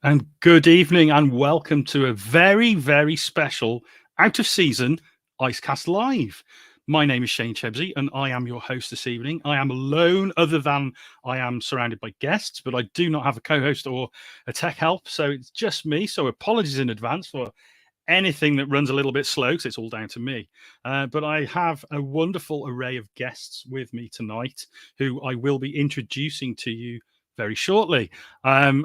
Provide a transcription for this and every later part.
And good evening and welcome to a very, very special out of season Icecast Live. My name is Shane Chebsey and I am your host this evening. I am alone other than I am surrounded by guests, but I do not have a co-host or a tech help. So it's just me. So apologies in advance for anything that runs a little bit slow because it's all down to me. But I have a wonderful array of guests with me tonight who I will be introducing to you very shortly. I'm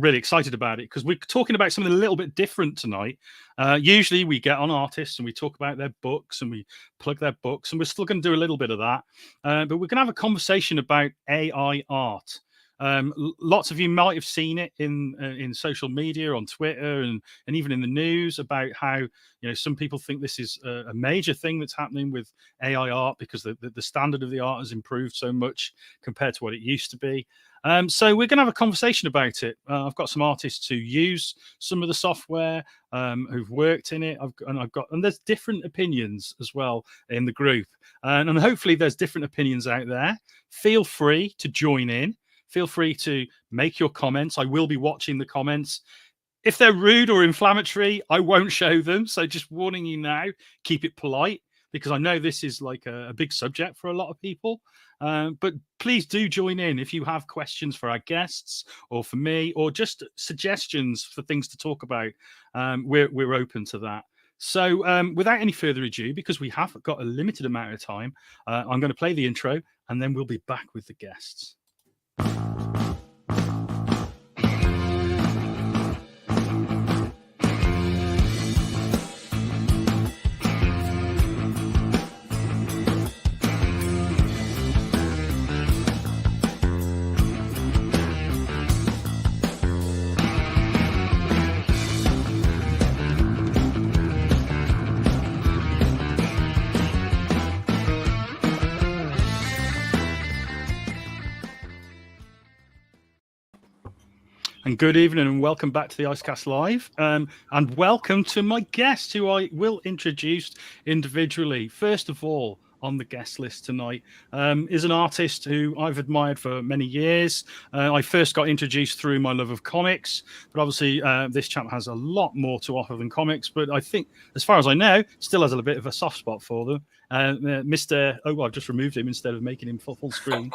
really excited about it because we're talking about something a little bit different tonight. Usually we get on artists and we talk about their books and we plug their books, and we're still going to do a little bit of that. But we're going to have a conversation about AI art. Lots of you might have seen it in social media, on Twitter, and even in the news about how some people think this is a major thing that's happening with AI art because the standard of the art has improved so much compared to what it used to be. So we're going to have a conversation about it. I've got some artists who use some of the software, who've worked in it. And there's different opinions as well in the group, and hopefully there's different opinions out there. Feel free to join in. Feel free to make your comments. I will be watching the comments. If they're rude or inflammatory, I won't show them. So just warning you now, keep it polite, because I know this is like a big subject for a lot of people. But please do join in if you have questions for our guests or for me, or just suggestions for things to talk about. We're open to that. So without any further ado, because we have got a limited amount of time, I'm going to play the intro and then we'll be back with the guests. And good evening and welcome back to the Icecast Live. And welcome to my guest, who I will introduce individually. First of all, on the guest list tonight is an artist who I've admired for many years. I first got introduced through my love of comics, but obviously this chap has a lot more to offer than comics. But I think, as far as I know, still has a bit of a soft spot for them. Mr. Oh, well, I've just removed him instead of making him full screen.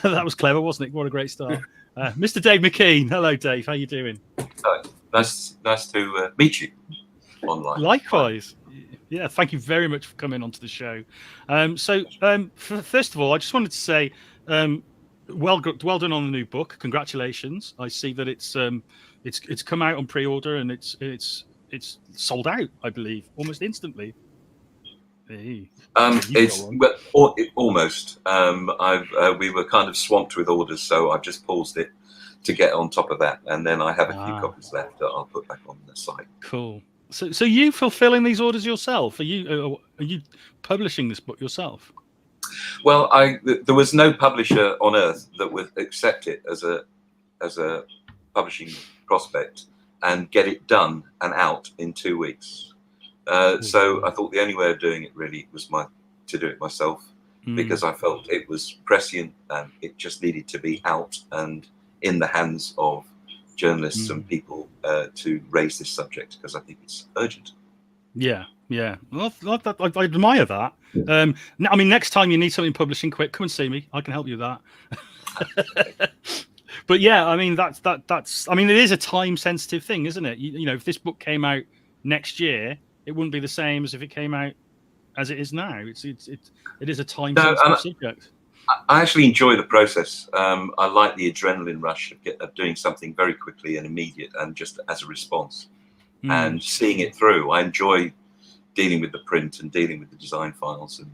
That was clever, wasn't it? What a great start. Mr. Dave McKean. Hello, Dave. How you doing? Hi. Nice to meet you online. Likewise. Yeah, thank you very much for coming onto the show. First of all, I just wanted to say, well done on the new book. Congratulations. I see that it's come out on pre-order and it's sold out, I believe, almost instantly. Hey. Almost. We were kind of swamped with orders, so I've just paused it to get on top of that, and then I have a few copies left that I'll put back on the site. Cool. So you fulfilling these orders yourself? Are you publishing this book yourself? Well, there was no publisher on earth that would accept it as a publishing prospect and get it done and out in 2 weeks. So I thought the only way of doing it really was to do it myself, because I felt it was prescient and it just needed to be out and in the hands of journalists and people to raise this subject, because I think it's urgent. Yeah. Well, I admire that. I mean, next time you need something publishing quick, come and see me. I can help you with that. But yeah, I mean, that's. I mean, it is a time-sensitive thing, isn't it? You know, if this book came out next year, it wouldn't be the same as if it came out as it is now. It is a time-sensitive subject. I actually enjoy the process. I like the adrenaline rush of doing something very quickly and immediate and just as a response and seeing it through. I enjoy dealing with the print and dealing with the design files and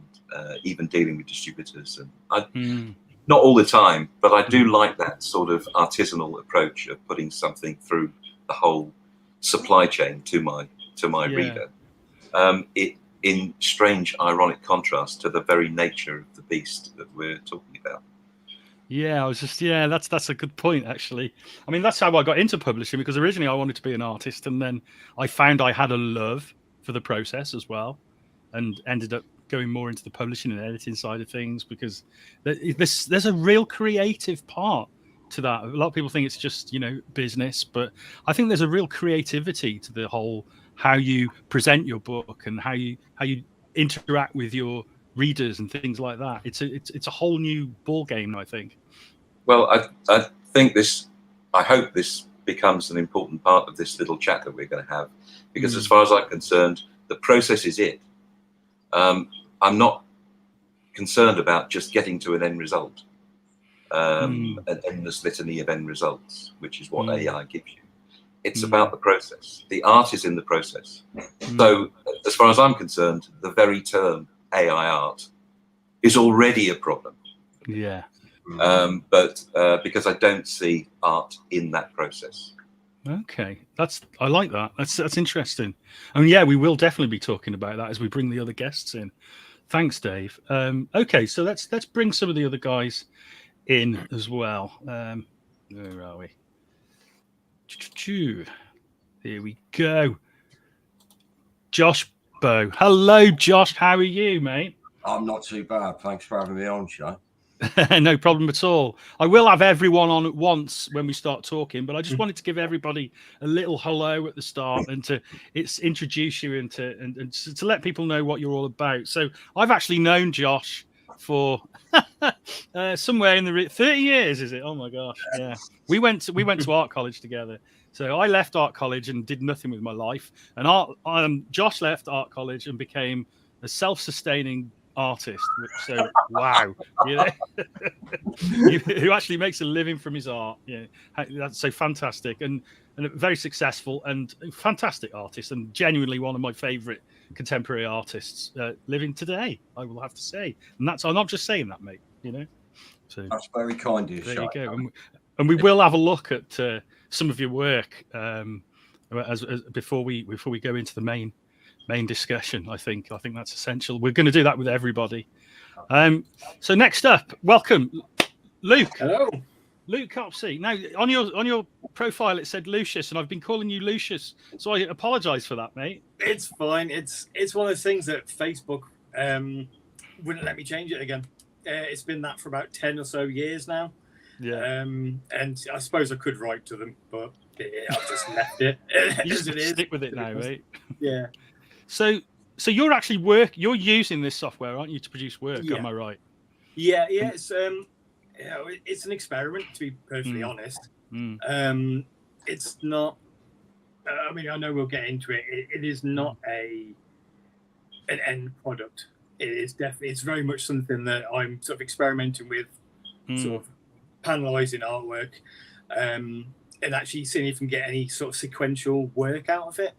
even dealing with distributors. And not all the time, but I do like that sort of artisanal approach of putting something through the whole supply chain to my reader. In strange, ironic contrast to the very nature of the beast that we're talking about. Yeah, that's a good point, actually. I mean, that's how I got into publishing, because originally I wanted to be an artist, and then I found I had a love for the process as well, and ended up going more into the publishing and editing side of things, because there's a real creative part to that. A lot of people think it's just, business, but I think there's a real creativity to the whole how you present your book and how you interact with your readers and things like that. It's a whole new ball game, I think. Well, I think I hope this becomes an important part of this little chat that we're going to have, because as far as I'm concerned, the process is it. I'm not concerned about just getting to an end result, an endless litany of end results, which is what AI gives you. It's about the process. The art is in the process. So as far as I'm concerned, the very term AI art is already a problem. Yeah. But because I don't see art in that process. Okay, I like that. That's interesting. I mean, yeah, we will definitely be talking about that as we bring the other guests in. Thanks, Dave. Okay, so let's bring some of the other guys in as well. Where are we? Here we go. Josh Bow. Hello, Josh. How are you, mate? I'm not too bad. Thanks for having me on, Shane. No problem at all. I will have everyone on at once when we start talking, but I just wanted to give everybody a little hello at the start and to introduce you and to let people know what you're all about. So I've actually known Josh for somewhere in the 30 years, is it? Oh my gosh, yeah. We went to art college together. So I left art college and did nothing with my life, and Josh left art college and became a self-sustaining artist. So wow, who actually makes a living from his art. Yeah, that's so fantastic and a very successful and fantastic artist, and genuinely one of my favorite contemporary artists living today, I will have to say. And I'm not just saying that, mate. So that's very kind of you. There you go. And we will have a look at some of your work as before we go into the main discussion. I think that's essential. We're going to do that with everybody. So next up, welcome, Luke. Hello, Luke Copsey. Now on your profile it said Lucius, and I've been calling you Lucius, so I apologise for that, mate. it's fine. It's one of those things that Facebook wouldn't let me change it again. It's been that for about 10 or so years now. Yeah. And I suppose I could write to them, but I've just left it. You just stick with it now, right? Yeah. So you're actually you're using this software, aren't you, to produce work? Yeah. Am I right? Yeah. It's it's an experiment, to be perfectly honest. It's not. I mean, I know we'll get into it. It is not an end product. It is definitely. It's very much something that I'm sort of experimenting with, sort of panelizing artwork, and actually seeing if we can get any sort of sequential work out of it.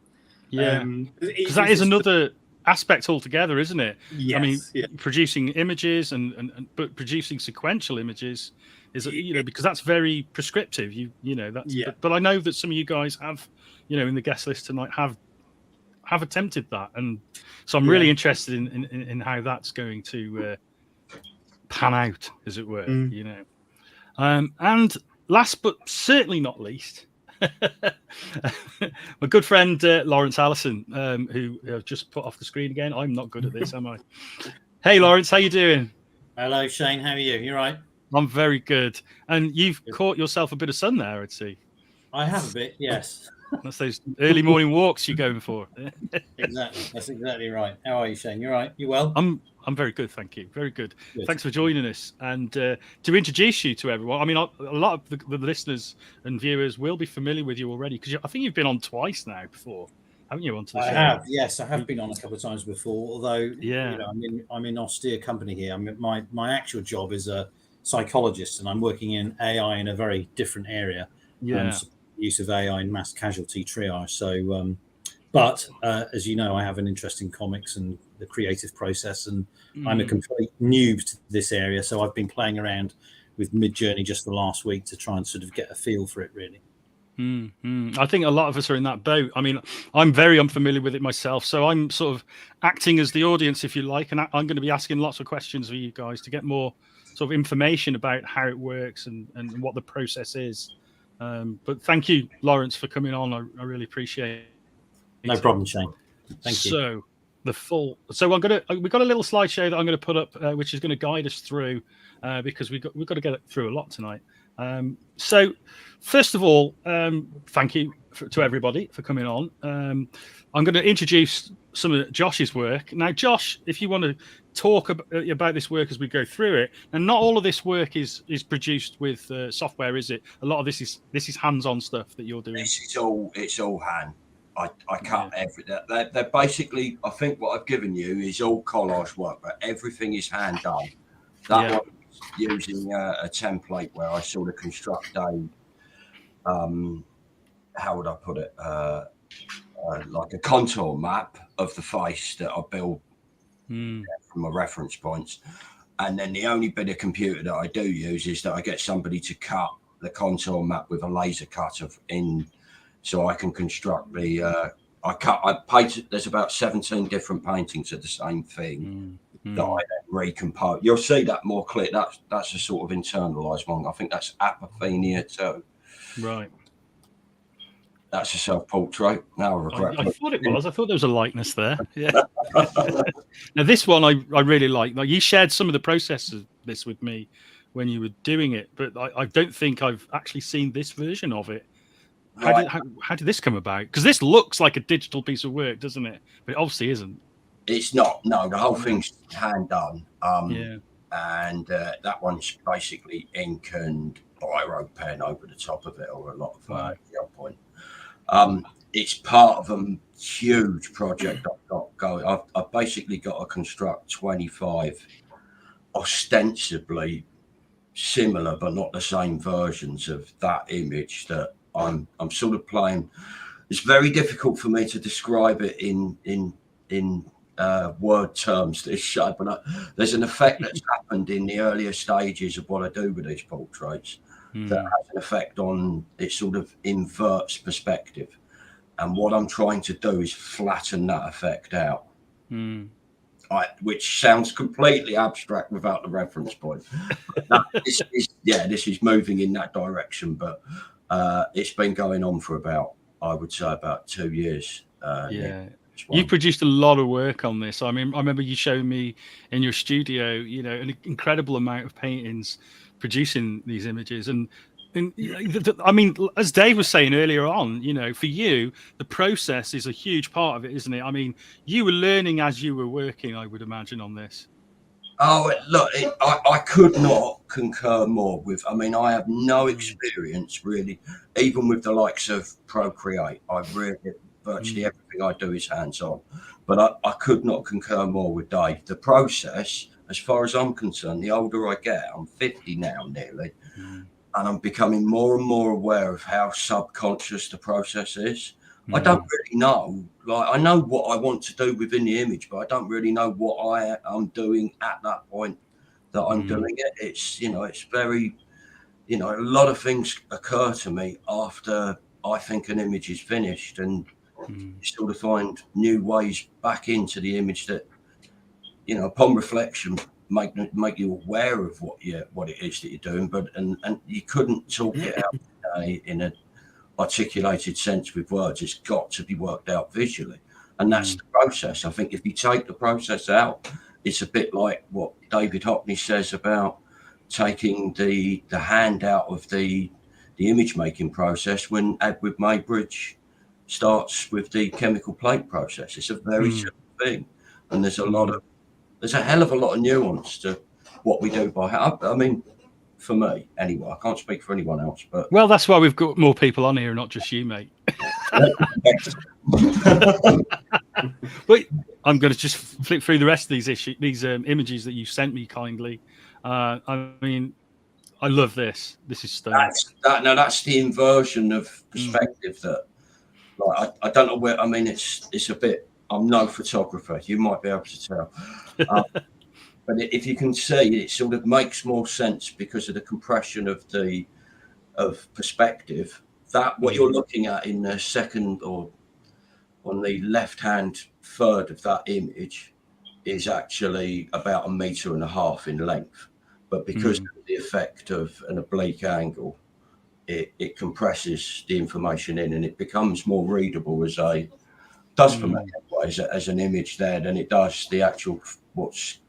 Yeah, because that is another aspect altogether, isn't it? Yes, I mean, producing images but producing sequential images is because that's very prescriptive. But I know that some of you guys have, in the guest list tonight have attempted that, and so I'm really interested in how that's going to pan out, as it were. And last but certainly not least, my good friend Laurence Allison, who I've just put off the screen again. I'm not good at this, am I? Hey, Laurence, how you doing? Hello, Shane. How are you? You right? I'm very good. And you've caught yourself a bit of sun there, I'd see. I have a bit, yes. That's those early morning walks you're going for. Exactly. That's exactly right. How are you, Shane? You right? You well? I'm very good, thank you. Very good. Thanks for joining us. And to introduce you to everyone, I mean, a lot of the listeners and viewers will be familiar with you already, because I think you've been on twice now before, haven't you? Onto the show? I have, yes. I have been on a couple of times before, although yeah, I'm in austere company here. My actual job is a psychologist, and I'm working in AI in a very different area. Use of AI in mass casualty triage. So, but as you know, I have an interest in comics and the creative process, and I'm a complete noob to this area. So I've been playing around with Midjourney just the last week to try and sort of get a feel for it, really. I think a lot of us are in that boat. I mean, I'm very unfamiliar with it myself, so I'm sort of acting as the audience, if you like, and I'm going to be asking lots of questions for you guys to get more sort of information about how it works and what the process is. But thank you, Laurence, for coming on. I really appreciate it. No problem, Shane. Thank you. So we've got a little slideshow that I'm going to put up, which is going to guide us through, because we've got to get through a lot tonight. So, first of all, thank you to everybody for coming on. I'm going to introduce some of Josh's work. Now, Josh, if you want to talk about this work as we go through it, and not all of this work is produced with software, is it? A lot of this is hands-on stuff that you're doing. It's all hand. I cut everything. They're basically, I think what I've given you is all collage work, but everything is hand done. That one's using a template where I sort of construct a, how would I put it, like a contour map of the face that I build from my reference points. And then the only bit of computer that I do use is that I get somebody to cut the contour map with a laser cutter so I can construct the I painted, there's about 17 different paintings of the same thing that I then recompose. You'll see that more clear. That's a sort of internalized one. I think that's apophenia too. Right. That's a self-portrait. Now I regret. I thought it was. I thought there was a likeness there. Yeah. Now this one I really like. Like, you shared some of the process of this with me when you were doing it, but I don't think I've actually seen this version of it. How did this come about? Because this looks like a digital piece of work, doesn't it? But it obviously isn't. It's not. No, the whole thing's hand done. And that one's basically ink and biro pen over the top of it, or a lot of gel point. It's part of a huge project I've got going. I've basically got to construct 25 ostensibly similar but not the same versions of that image that I'm sort of playing. It's very difficult for me to describe it in word terms this show, but there's an effect that's happened in the earlier stages of what I do with these portraits that has an effect on it, sort of inverts perspective, and what I'm trying to do is flatten that effect out, which sounds completely abstract without the reference point. This is moving in that direction, but it's been going on for about, I would say, about 2 years. You produced a lot of work on this. I mean, I remember you showing me in your studio, you know, an incredible amount of paintings producing these images. And I mean, as Dave was saying earlier on, you know, for you, the process is a huge part of it, isn't it? I mean, you were learning as you were working, I would imagine, on this. Oh, look, I could not concur more with. I mean, I have no experience really, even with the likes of Procreate. Virtually everything I do is hands-on, but I could not concur more with Dave. The process, as far as I'm concerned, the older I get, I'm 50 now nearly, and I'm becoming more and more aware of how subconscious the process is. I don't really know. Like, I know what I want to do within the image, but I don't really know what I'm doing at that point that I'm doing it. It's, you know, it's very, you know, a lot of things occur to me after I think an image is finished, and you sort of find new ways back into the image that, you know, upon reflection, make you aware of what it is that you're doing, but and you couldn't talk it out in a articulated sense with words. It's got to be worked out visually, and that's the process. I think if you take the process out, it's a bit like what David Hockney says about taking the hand out of the image making process when Edward Maybridge starts with the chemical plate process. It's a very simple thing, and there's a hell of a lot of nuance to what we do by hand. I mean, for me anyway, I can't speak for anyone else, but well, that's why we've got more people on here, not just you, mate. But I'm going to just flip through the rest of these images that you sent me kindly. I mean, I love this. This is stunning. That's the inversion of perspective that, like, I don't know where. I mean, it's a bit. I'm no photographer. You might be able to tell, but if you can see, it sort of makes more sense because of the compression of perspective. That what you're looking at in the second or on the left-hand third of that image is actually about 1.5 meters in length, but because of the effect of an oblique angle, it compresses the information in, and it becomes more readable as for me anyway, as an image there than it does the actual what's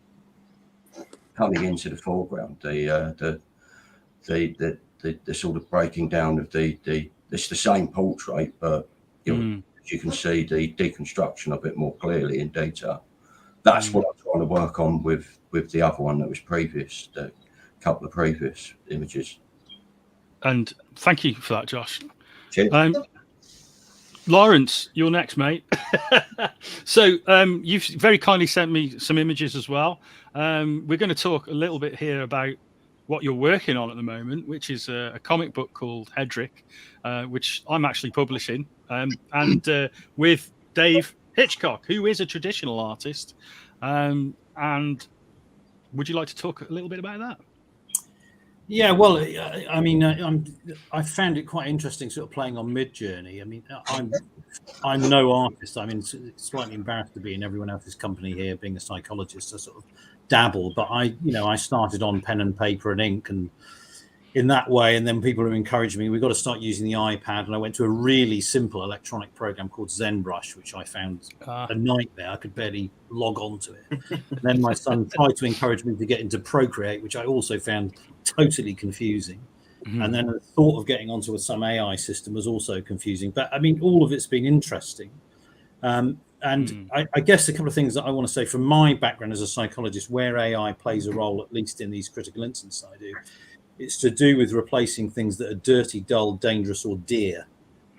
coming into the foreground, the the sort of breaking down of it's the same portrait, but you can see the deconstruction of it more clearly in detail. That's what I'm trying to work on with the other one that was previous, the couple of previous images. And thank you for that, Josh. Cheers. Laurence, you're next, mate. So you've very kindly sent me some images as well. We're going to talk a little bit here about what you're working on at the moment, which is a comic book called Hedrick, which I'm actually publishing, and with Dave Hitchcock, who is a traditional artist. And would you like to talk a little bit about that? Yeah, well, I mean, I found it quite interesting, sort of playing on Midjourney. I mean, I'm no artist. I mean, it's slightly embarrassed to be in everyone else's company here, being a psychologist. I sort of dabble, but I started on pen and paper and ink, and in that way. And then people who encouraged me, we've got to start using the iPad. And I went to a really simple electronic program called ZenBrush, which I found a nightmare. I could barely log on to it. And then my son tried to encourage me to get into Procreate, which I also found totally confusing. And then the thought of getting onto some AI system was also confusing. But I mean, all of it's been interesting. I guess a couple of things that I want to say from my background as a psychologist, where AI plays a role, at least in these critical incidents I do, it's to do with replacing things that are dirty, dull, dangerous, or dear.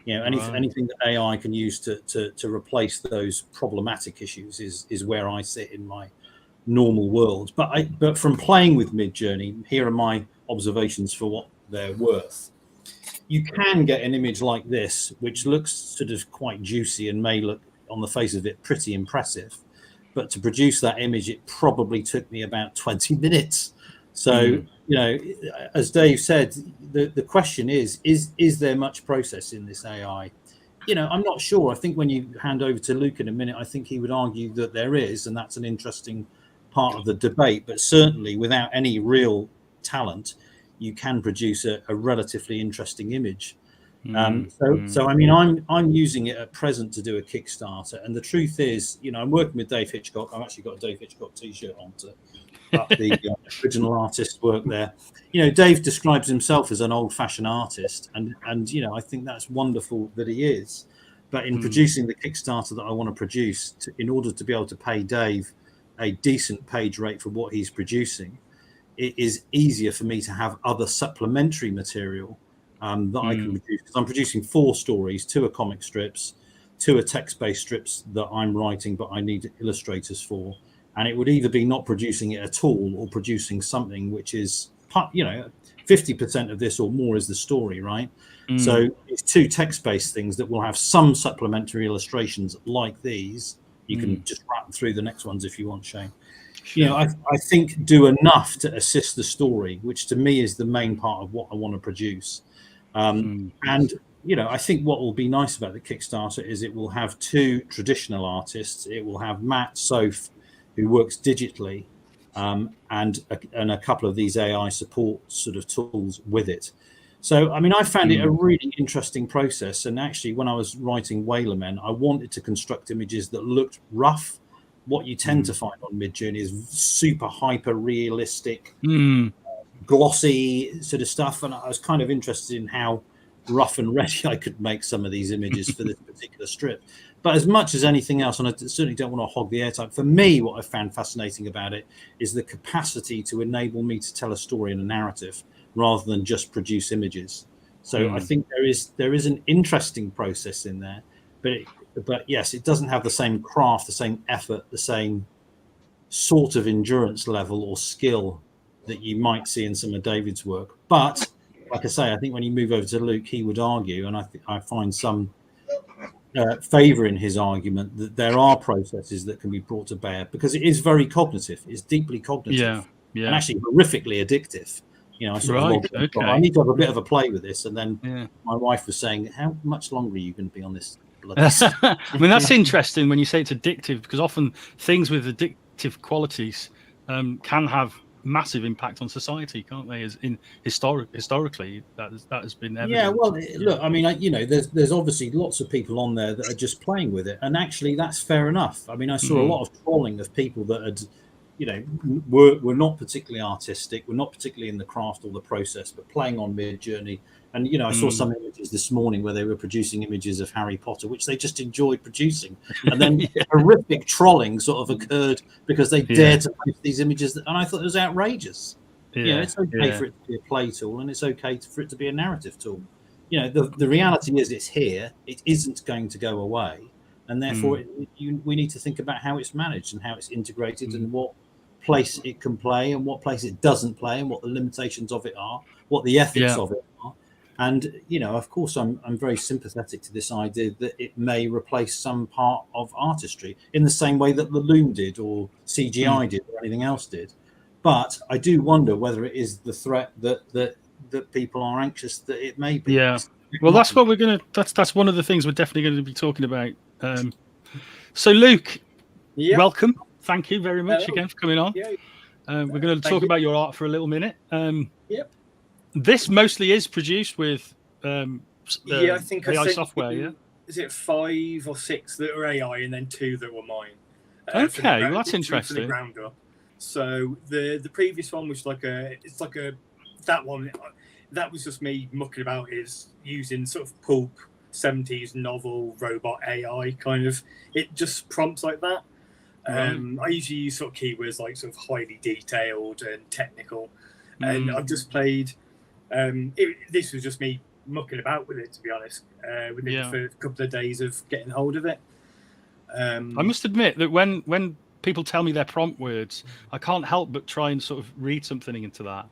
You know, anything that AI can use to replace those problematic issues is where I sit in my normal world. But from playing with Midjourney, here are my observations for what they're worth. You can get an image like this, which looks sort of quite juicy and may look on the face of it pretty impressive. But to produce that image, it probably took me about 20 minutes. So, you know, as Dave said, the question is there much process in this AI? You know, I'm not sure. I think when you hand over to Luke in a minute, I think he would argue that there is, and that's an interesting part of the debate. But certainly without any real talent, you can produce a relatively interesting image. So I mean, I'm using it at present to do a Kickstarter, and the truth is, you know, I'm working with Dave Hitchcock. I've actually got a Dave Hitchcock T-shirt on to up the original artist work there. You know, Dave describes himself as an old-fashioned artist, and you know, I think that's wonderful that he is. But in producing the Kickstarter that I want to produce, in order to be able to pay Dave a decent page rate for what he's producing, it is easier for me to have other supplementary material that I can produce. Because I'm producing 4 stories, 2 are comic strips, 2 are text-based strips that I'm writing, but I need illustrators for. And it would either be not producing it at all or producing something which is, you know, 50% of this or more is the story, right? So it's 2 text-based things that will have some supplementary illustrations like these. You can just run through the next ones if you want, Shane. Sure. You know, I think do enough to assist the story, which to me is the main part of what I want to produce. And, you know, I think what will be nice about the Kickstarter is it will have 2 traditional artists. It will have Matt Soph, who works digitally, and a couple of these AI support sort of tools with it. So, I mean, I found it a really interesting process. And actually, when I was writing Whalermen, I wanted to construct images that looked rough. What you tend to find on Midjourney is super hyper realistic, glossy sort of stuff. And I was kind of interested in how rough and ready I could make some of these images for this particular strip. But as much as anything else, and I certainly don't want to hog the airtime, for me, what I found fascinating about it is the capacity to enable me to tell a story and a narrative rather than just produce images. So I think there is an interesting process in there, but yes, it doesn't have the same craft, the same effort, the same sort of endurance level or skill that you might see in some of David's work. But like I say, I think when you move over to Luke, he would argue, and I find some favor in his argument that there are processes that can be brought to bear because it is very cognitive. It's deeply cognitive, and actually horrifically addictive. You know, I need to have a bit of a play with this. And then my wife was saying, "How much longer are you going to be on this?" I mean, that's interesting when you say it's addictive, because often things with addictive qualities can have massive impact on society, can't they? As in historically, that has been evident. Yeah, well, look, I mean, you know, there's obviously lots of people on there that are just playing with it, and actually that's fair enough. I mean, I saw a lot of trolling of people that had, we're not particularly artistic. We're not particularly in the craft or the process, but playing on Mid-Journey. And, I saw some images this morning where they were producing images of Harry Potter, which they just enjoyed producing. And then horrific trolling sort of occurred because they dared to post these images. And I thought it was outrageous. It's okay for it to be a play tool, and it's okay for it to be a narrative tool. The reality is it's here. It isn't going to go away. And therefore, we need to think about how it's managed and how it's integrated and what place it can play and what place it doesn't play and what the limitations of it are, what the ethics of it are. And, of course, I'm very sympathetic to this idea that it may replace some part of artistry in the same way that the loom did or CGI did or anything else did. But I do wonder whether it is the threat that people are anxious that it may be. Yeah. Well, that's what we're going to, that's one of the things we're definitely going to be talking about. So, Luke, welcome. Thank you very much again for coming on. We're going to talk about your art for a little minute. This mostly is produced with I think AI software, Is it 5 or 6 that are AI and then 2 that were mine? Okay, well, that's interesting. From the ground up. So the previous one was that one, that was just me mucking about, is using sort of pulp 70s novel robot AI kind of, it just prompts like that. I usually use sort of keywords like sort of highly detailed and technical, and I've just played. This was just me mucking about with it, to be honest. Within the first couple of days of getting hold of it. I must admit that when people tell me their prompt words, I can't help but try and sort of read something into that.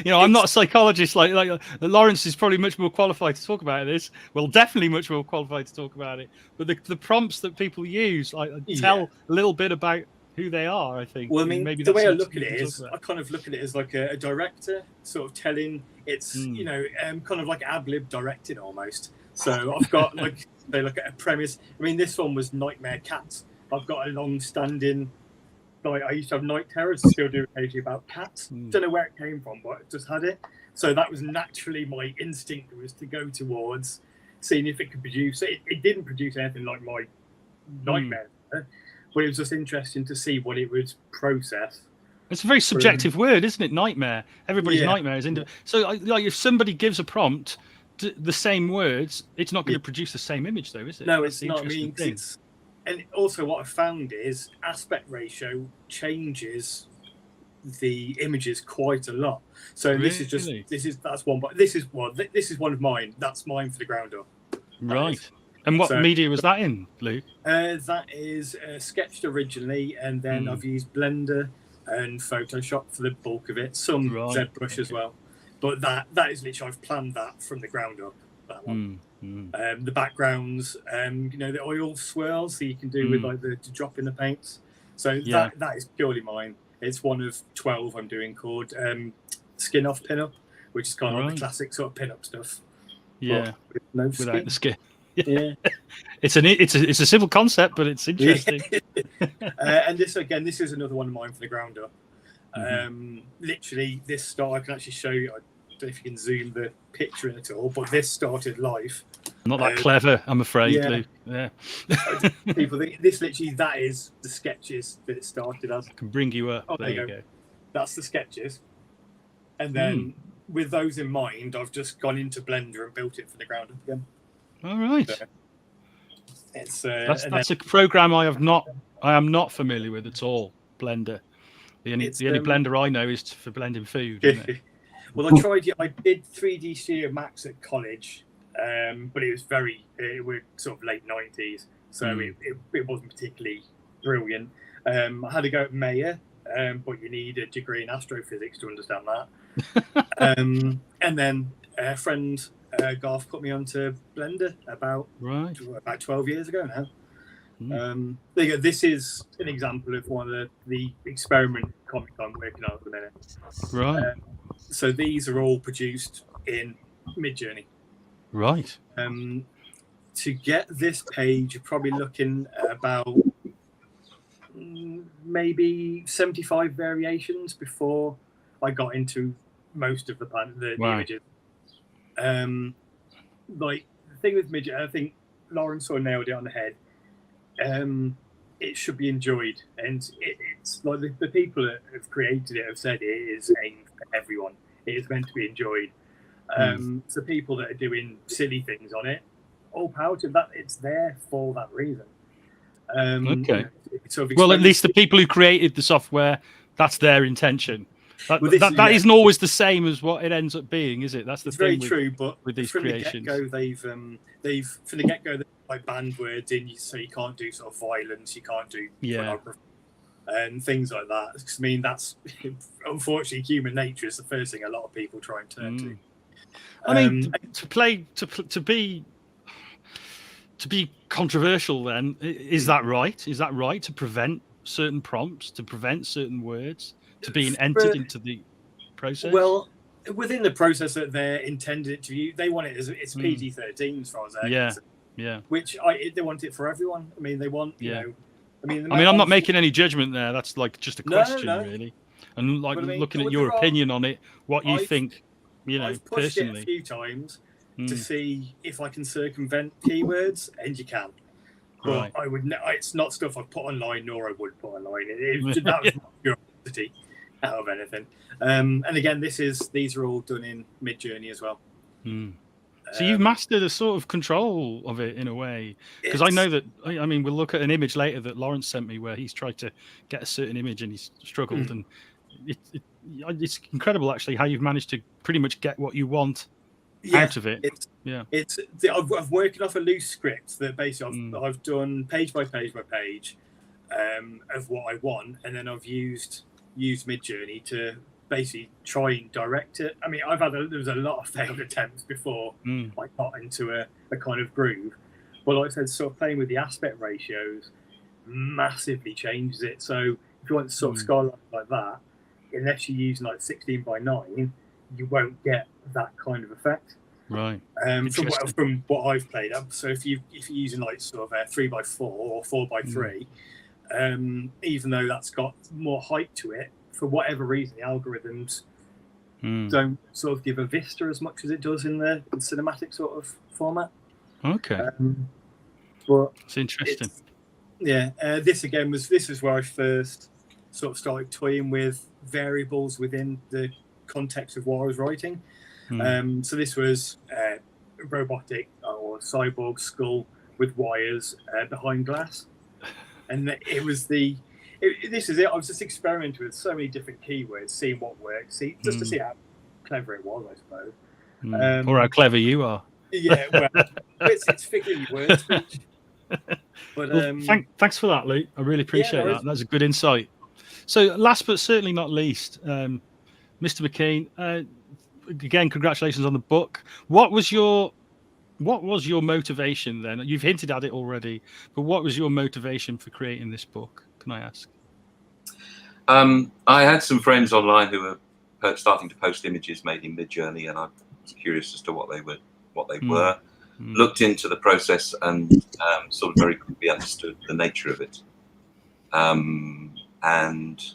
I'm not a psychologist like Laurence is probably much more qualified to talk about this. Well, definitely much more qualified to talk about it. But the prompts that people use tell a little bit about who they are, I think. Well, I mean, maybe the way I look at it is, I kind of look at it as like a director sort of telling. It's kind of like ad-lib directing almost. So I've got they look at a premise. I mean, this one was Nightmare Cats. I've got a long-standing. I used to have night terrors, still do occasionally, about cats. Don't know where it came from, but I just had it. So that was naturally my instinct, was to go towards seeing if it could produce. It didn't produce anything like my nightmare, but it was just interesting to see what it would process. It's a very subjective word, isn't it? Nightmare. Everybody's nightmare is individual. So, if somebody gives a prompt, the same words, it's not going to produce the same image, though, is it? No, it's not. I mean, and also what I found is aspect ratio changes the images quite a lot. So really? this is one of mine. That's mine for the ground up. Right. And what media was that in, Luke? That is sketched originally, and then I've used Blender and Photoshop for the bulk of it. Some ZBrush as well. But that is literally, I've planned that from the ground up. That one. The backgrounds, the oil swirls, so you can do with like the drop in the paints. So that is purely mine. It's one of 12 I'm doing called Skin Off Pinup, which is kind of like the classic sort of pinup stuff. Yeah, without the skin. Yeah, it's a simple concept, but it's interesting. And this is another one of mine for the ground up. Literally, this start, I can actually show you. I don't know if you can zoom the picture in at all, but this started live. Not that clever, I'm afraid, Luke. Yeah. People think this literally, that is the sketches that it started as. I can bring you up. Oh, there you go. That's the sketches. And then with those in mind, I've just gone into Blender and built it from the ground up again. All right. So that's a program I am not familiar with at all. Blender. The only Blender I know is for blending food. Isn't it? Well, I did 3D Studio Max at college, but it was we're sort of late 90s, so it wasn't particularly brilliant. I had to go at Mayer, but you need a degree in astrophysics to understand that. And then a friend, Garth, put me onto Blender about 12 years ago now. There you go. This is an example of one of the experiment comics I'm working on at the minute. Right. So these are all produced in Mid-Journey. Right. To get this page, you're probably looking at about maybe 75 variations before I got into most of the images. Like the thing with Mid-Journey, I think Laurence sort of nailed it on the head. it should be enjoyed, and it's like the people that have created it have said it is aimed for everyone. It is meant to be enjoyed. So people that are doing silly things on it, all power to that. It's there for that reason. Okay. Sort of Well, at least the people who created the software, that's their intention. That isn't always the same as what it ends up being, is it? That's the thing. Very true, but with these from creations. the get-go, they've from the get-go like banned words in, so you can't do sort of violence, you can't do pornography and things like that. Because, I mean, that's unfortunately human nature is the first thing a lot of people try and turn to. I mean, to be controversial, then, is that right? Is that right to prevent certain prompts, to prevent certain words, to being entered into the process? Well, within the process that they're intended to use, they want it as it's PG-13 as far as they're concerned. Yeah. Which they want it for everyone. I mean, they want I mean, I'm not making any judgment there. That's like just a question, really, and like looking at your opinion on it, what you think. I've pushed personally. it a few times to see if I can circumvent keywords, and you can. But I would. It's not stuff I've put online, nor I would put online. That was not curiosity out of anything. And again, these are all done in Midjourney as well. So you've mastered a sort of control of it in a way, because I know that. I mean, we'll look at an image later that Laurence sent me where he's tried to get a certain image and he's struggled, and it's incredible actually how you've managed to pretty much get what you want out of it. I'm working off a loose script that basically I've done page by page by page of what I want, and then I've used Midjourney to basically try and direct it. I mean, there was a lot of failed attempts before I got into a kind of groove, but like I said, sort of playing with the aspect ratios massively changes it. So if you want sort of skyline like that, unless you use like 16:9, you won't get that kind of effect. Right. From what I've played up. So if you're using like sort of 3:4 or 4:3, even though that's got more height to it, for whatever reason, the algorithms don't sort of give a vista as much as it does in the cinematic sort of format. Okay. But it's interesting. This is where I first sort of started toying with variables within the context of what I was writing. So this was a robotic or cyborg skull with wires behind glass, and it was this is it. I was just experimenting with so many different keywords, seeing what works, just to see how clever it was, I suppose. Or how clever you are. Yeah, well, it's figuring your words. But thanks for that, Luke. I really appreciate that. That's a good insight. So, last but certainly not least, Mr. McKean. Again, congratulations on the book. What was your motivation then? You've hinted at it already, but what was your motivation for creating this book? Can I ask? I had some friends online who were starting to post images made in Midjourney, and I was curious as to what they were. Looked into the process and sort of very quickly understood the nature of it, and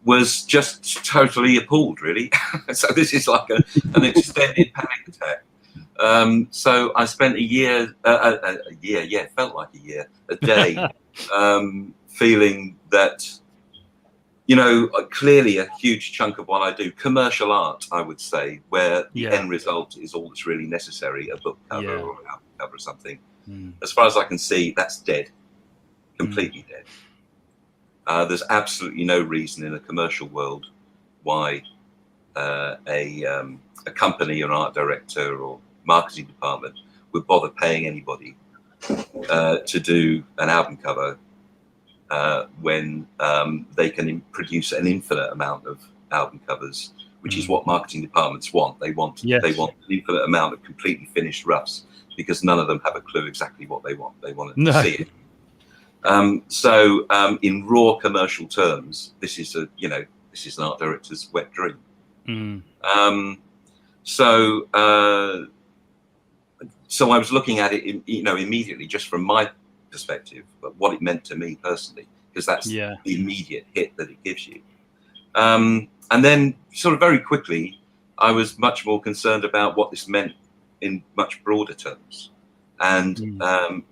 was just totally appalled, really. So this is like an extended panic attack. So I spent a day, feeling that, clearly a huge chunk of what I do, commercial art, I would say, where the end result is all that's really necessary, a book cover or an album cover or something. As far as I can see, that's dead, completely dead. There's absolutely no reason in a commercial world why a company, or an art director or marketing department would bother paying anybody to do an album cover when they can produce an infinite amount of album covers, which is what marketing departments want. They want an infinite amount of completely finished roughs, because none of them have a clue exactly what they want. They want to see it. So in raw commercial terms, this is an art director's wet dream. So I was looking at it, immediately, just from my perspective, but what it meant to me personally, because that's the immediate hit that it gives you. And then, sort of very quickly, I was much more concerned about what this meant in much broader terms. And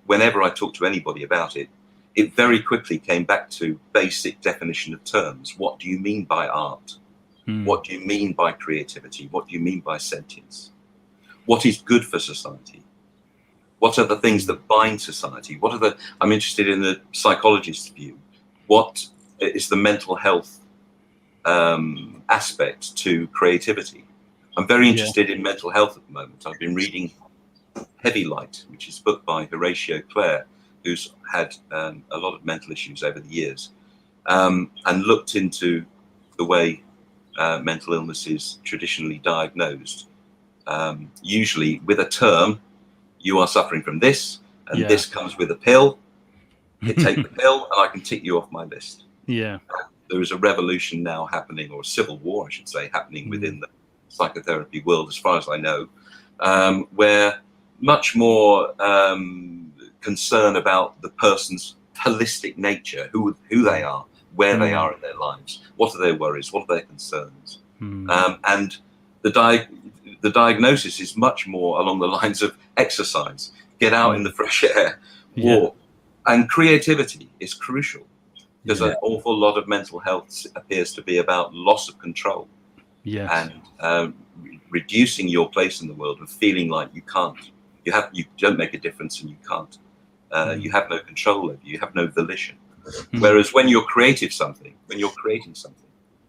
whenever I talk to anybody about it, it very quickly came back to basic definition of terms. What do you mean by art? What do you mean by creativity? What do you mean by sentience? What is good for society? What are the things that bind society? I'm interested in the psychologist's view. What is the mental health aspect to creativity? I'm very interested in mental health at the moment. I've been reading Heavy Light, which is a book by Horatio Clare, who's had a lot of mental issues over the years, and looked into the way mental illness is traditionally diagnosed. Usually with a term, you are suffering from this, and this comes with a pill. You take the pill, and I can tick you off my list. Yeah. There is a revolution now happening, or a civil war, I should say, happening within the psychotherapy world, as far as I know, where much more concern about the person's holistic nature, who they are, where they are in their lives, what are their worries, what are their concerns, and the diagnosis is much more along the lines of exercise, get out in the fresh air, walk, and creativity is crucial, because an awful lot of mental health appears to be about loss of control, and reducing your place in the world and feeling like you don't make a difference and you can't. You have no control over you have no volition. Whereas when you're creating something,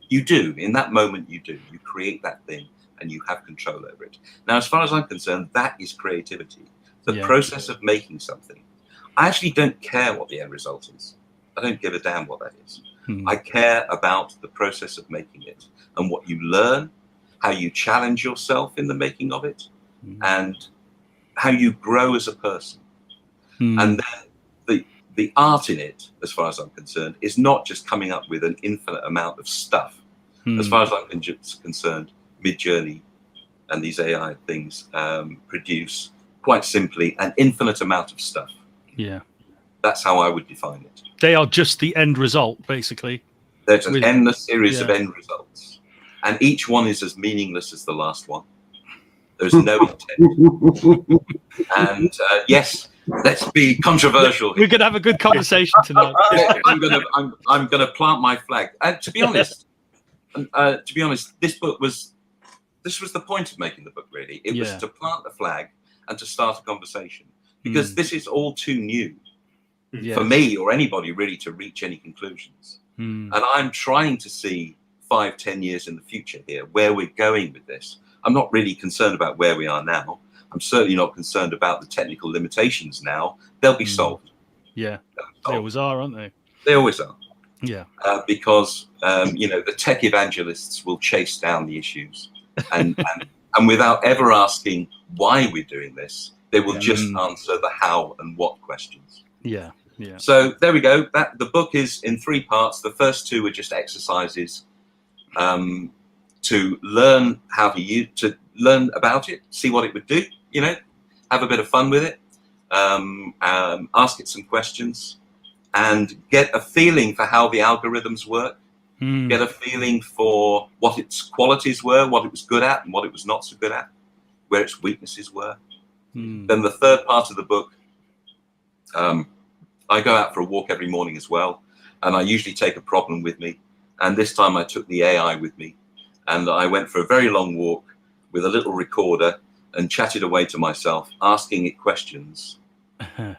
you do. In that moment, you create that thing and you have control over it. Now, as far as I'm concerned, that is creativity. The process of making something. I actually don't care what the end result is. I don't give a damn what that is. I care about the process of making it and what you learn, how you challenge yourself in the making of it, and how you grow as a person. And then the art in it, as far as I'm concerned, is not just coming up with an infinite amount of stuff. As far as I'm concerned, Midjourney and these AI things produce, quite simply, an infinite amount of stuff. Yeah. That's how I would define it. They are just the end result, basically. There's an endless series of end results. And each one is as meaningless as the last one. There's no intent. And yes, let's be controversial. We're going to have a good conversation tonight. I'm gonna plant my flag. And to be honest, this was the point of making the book. Really, it was to plant the flag and to start a conversation, because this is all too new for me or anybody really to reach any conclusions. And I'm trying to see 5-10 years in the future here where we're going with this. I'm not really concerned about where we are now. I'm certainly not concerned about the technical limitations now. They'll be solved. Yeah, they always are, aren't they? They always are. Yeah. Because the tech evangelists will chase down the issues, and without ever asking why we're doing this, they will just answer the how and what questions. Yeah. Yeah. So there we go. The book is in 3 parts. The first 2 are just exercises to learn how to learn about it, see what it would do, have a bit of fun with it, ask it some questions, and get a feeling for how the algorithms work, get a feeling for what its qualities were, what it was good at and what it was not so good at, where its weaknesses were. Then the third part of the book, I go out for a walk every morning as well, and I usually take a problem with me. And this time I took the AI with me, and I went for a very long walk with a little recorder and chatted away to myself, asking it questions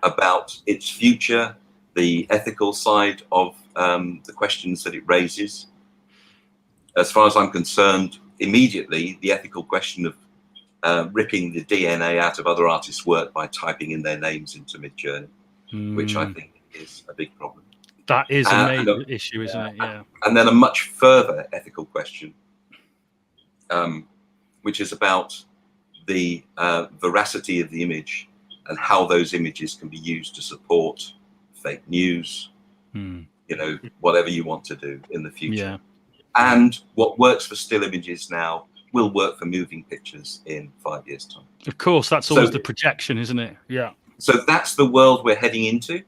about its future, the ethical side of the questions that it raises. As far as I'm concerned, immediately the ethical question of ripping the DNA out of other artists' work by typing in their names into Midjourney, which I think is a big problem. That is a major issue, isn't it? Yeah. And then a much further ethical question, which is about the veracity of the image and how those images can be used to support fake news, whatever you want to do in the future. Yeah. And what works for still images now will work for moving pictures in 5 years' time. Of course, that's always the projection, isn't it? Yeah. So that's the world we're heading into.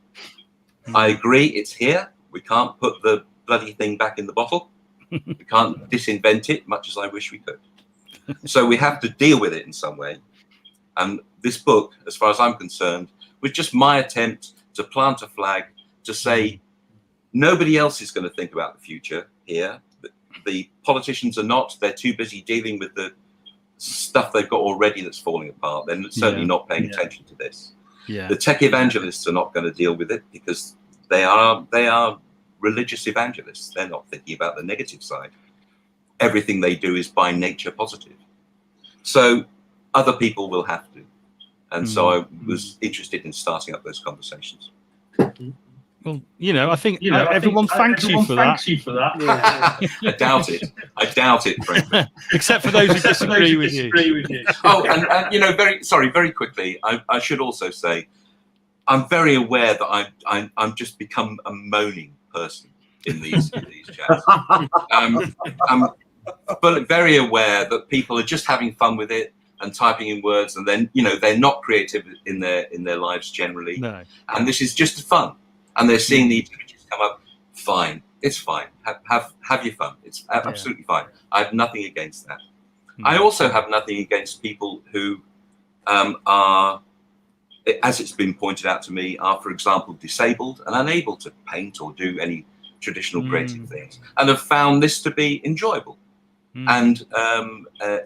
I agree, it's here. We can't put the bloody thing back in the bottle. We can't disinvent it, much as I wish we could. So we have to deal with it in some way. And this book, as far as I'm concerned, was just my attempt to plant a flag, to say nobody else is going to think about the future here. The politicians are not. They're too busy dealing with the stuff they've got already that's falling apart. They're certainly not paying attention to this. The tech evangelists are not going to deal with it because they are religious evangelists. They're not thinking about the negative side. Everything they do is by nature positive. So other people will have to. And so I was interested in starting up those conversations. Well, I think everyone thanks you for that. Yeah. I doubt it, frankly. Except for those who disagree with you. Oh, and very quickly, I should also say, I'm very aware that I'm just become a moaning person in these chats. But very aware that people are just having fun with it and typing in words, and then they're not creative in their lives generally. No. And this is just fun. And they're seeing these images come up. Fine, it's fine. Have your fun. It's absolutely fine. I have nothing against that. I also have nothing against people who are, as it's been pointed out to me, are, for example, disabled and unable to paint or do any traditional creative things, and have found this to be enjoyable and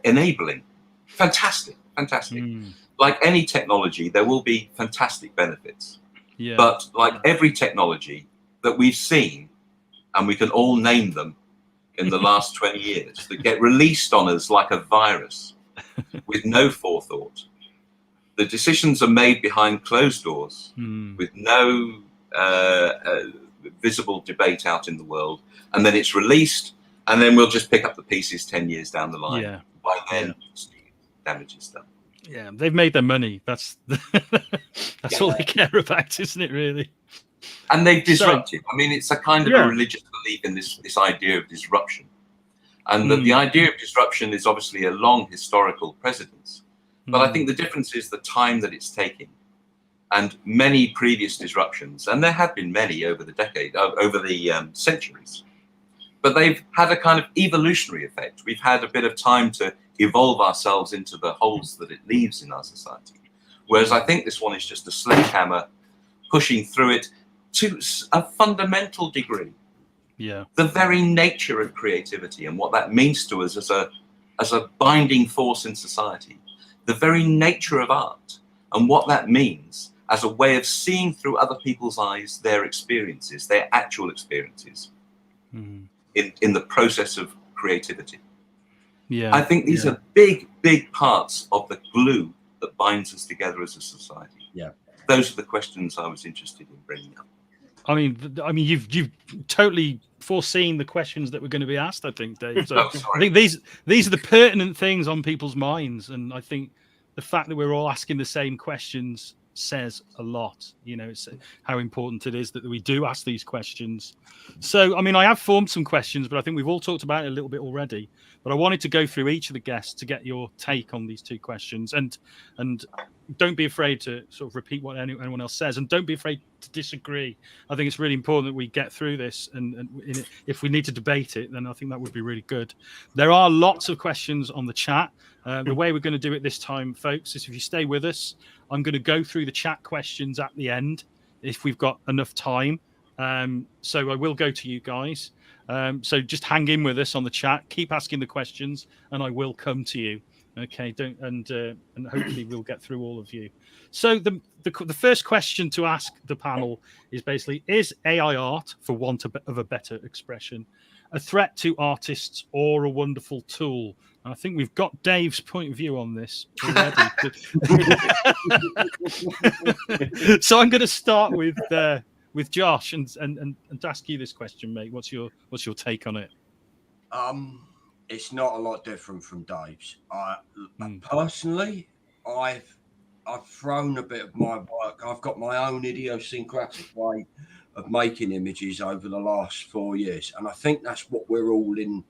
enabling. Fantastic. Like any technology, there will be fantastic benefits. Yeah. But like every technology that we've seen, and we can all name them in the last 20 years, that get released on us like a virus with no forethought. The decisions are made behind closed doors with no visible debate out in the world. And then it's released, and then we'll just pick up the pieces 10 years down the line. Yeah. By then, damage is done. Yeah, they've made their money. That's all they care about, isn't it, really? And they've disrupted. I mean, it's a kind of a religious belief in this idea of disruption. And the idea of disruption is obviously a long historical precedence. But I think the difference is the time that it's taking. And many previous disruptions, and there have been many over the centuries, but they've had a kind of evolutionary effect. We've had a bit of time to evolve ourselves into the holes that it leaves in our society. Whereas I think this one is just a sledgehammer pushing through it to a fundamental degree. Yeah. The very nature of creativity and what that means to us as a binding force in society. The very nature of art and what that means as a way of seeing through other people's eyes their experiences, their actual experiences in the process of creativity. Yeah, I think these are big parts of the glue that binds us together as a society. Yeah, those are the questions I was interested in bringing up. I mean, you've totally foreseen the questions that were going to be asked, I think, Dave. So I think these are the pertinent things on people's minds, and I think the fact that we're all asking the same questions says a lot. It's how important it is that we do ask these questions. So, I mean, I have formed some questions, but I think we've all talked about it a little bit already. But I wanted to go through each of the guests to get your take on these two questions, and don't be afraid to sort of repeat what anyone else says, and don't be afraid to disagree. I think it's really important that we get through this, and if we need to debate it, then I think that would be really good. There are lots of questions on the chat. The way we're going to do it this time, folks, is if you stay with us, I'm going to go through the chat questions at the end if we've got enough time. So I will go to you guys. So just hang in with us on the chat. Keep asking the questions, and I will come to you. Okay, and hopefully we'll get through all of you. So the first question to ask the panel is basically: is AI art, for want of a better expression, a threat to artists or a wonderful tool? And I think we've got Dave's point of view on this already. So I'm going to start with Josh and ask you this question, mate. What's your take on it? It's not a lot different from Dave's. Personally, I've thrown a bit of my work. I've got my own idiosyncratic way of making images over the last 4 years, and I think that's what we're all in.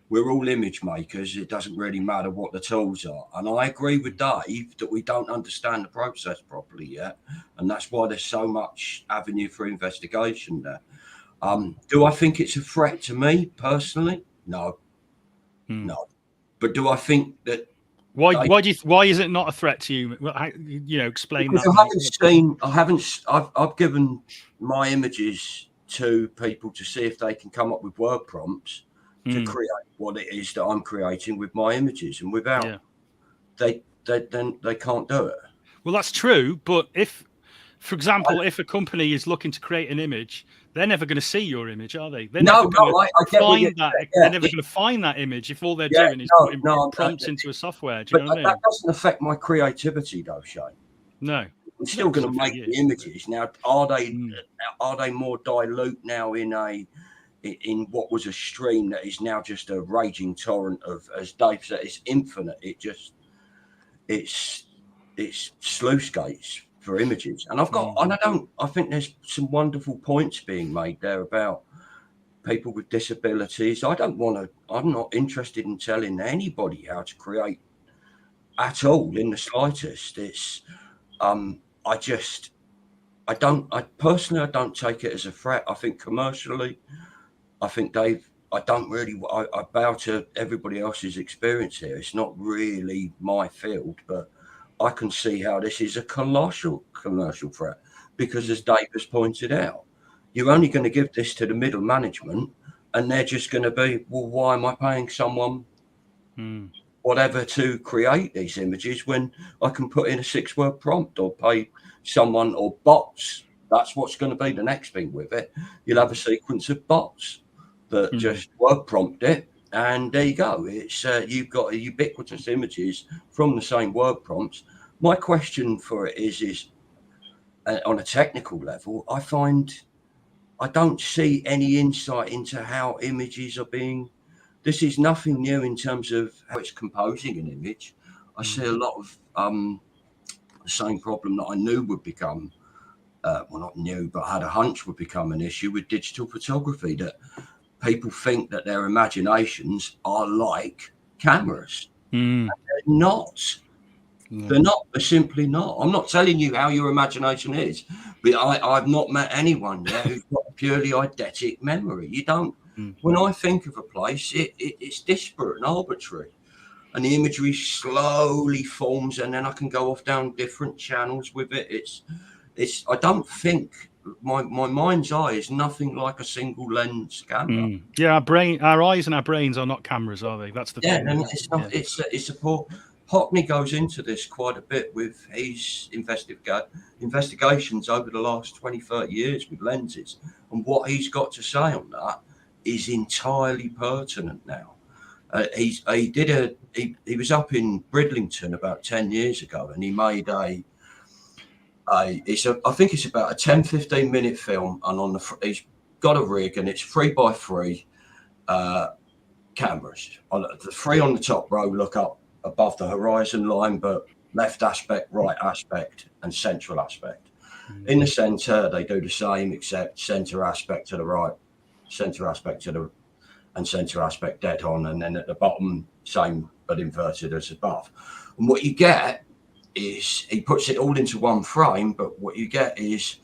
We're all image makers. It doesn't really matter what the tools are. And I agree with Dave that we don't understand the process properly yet, and that's why there's so much avenue for investigation there. Do I think it's a threat to me personally? No. But do I think that Why is it not a threat to you? Well, explain because that. I've given my images to people to see if they can come up with word prompts to create what it is that I'm creating with my images, and without they can't do it. Well, that's true, but for example, if a company is looking to create an image, they're never going to see your image, are they? They're never going to find that image if all they're doing is putting prompts into a software. Do you know what I mean? That doesn't affect my creativity, though, Shane. No, I'm still going to make the images. Now, are they more dilute now in what was a stream that is now just a raging torrent of, as Dave said, it's infinite. It's sluice gates for images, and I think there's some wonderful points being made there about people with disabilities. I'm not interested in telling anybody how to create at all in the slightest. It's I don't take it as a threat. I think commercially, Dave, I bow to everybody else's experience here. It's not really my field, but I can see how this is a colossal commercial threat, because as Dave has pointed out, you're only going to give this to the middle management, and they're just going to be, well, why am I paying someone whatever to create these images when I can put in a 6-word prompt, or pay someone, or bots? That's what's going to be the next thing with it. You'll have a sequence of bots that just word prompt it, and there you go. It's you've got a ubiquitous images from the same word prompts. My question for it is on a technical level, I don't see any insight into how images are being. This is nothing new in terms of how it's composing an image. I see a lot of the same problem that I knew would become, well, not new, but I had a hunch would become an issue with digital photography, that people think that their imaginations are like cameras. And they're not. They're not. They're simply not. I'm not telling you how your imagination is, but I've not met anyone yet who's got a purely eidetic memory. You don't. When I think of a place, it's disparate and arbitrary, and the imagery slowly forms, and then I can go off down different channels with it. I don't think my mind's eye is nothing like a single lens camera. Yeah, our eyes and our brains are not cameras, are they? That's the thing. And it's not. Yeah. It's a poor. Hockney goes into this quite a bit with his investigations over the last 20, 30 years with lenses, and what he's got to say on that is entirely pertinent now. He was up in Bridlington about 10 years ago, and he made I think it's about a 10-15 minute film, and he's got a rig, and it's 3x3 cameras. The 3 on the top row look up above the horizon line, but left aspect, right aspect, and central aspect. In the center, they do the same, except center aspect to the right, center aspect to the, and center aspect dead on, and then at the bottom, same but inverted as above. And what you get is, he puts it all into one frame, but what you get is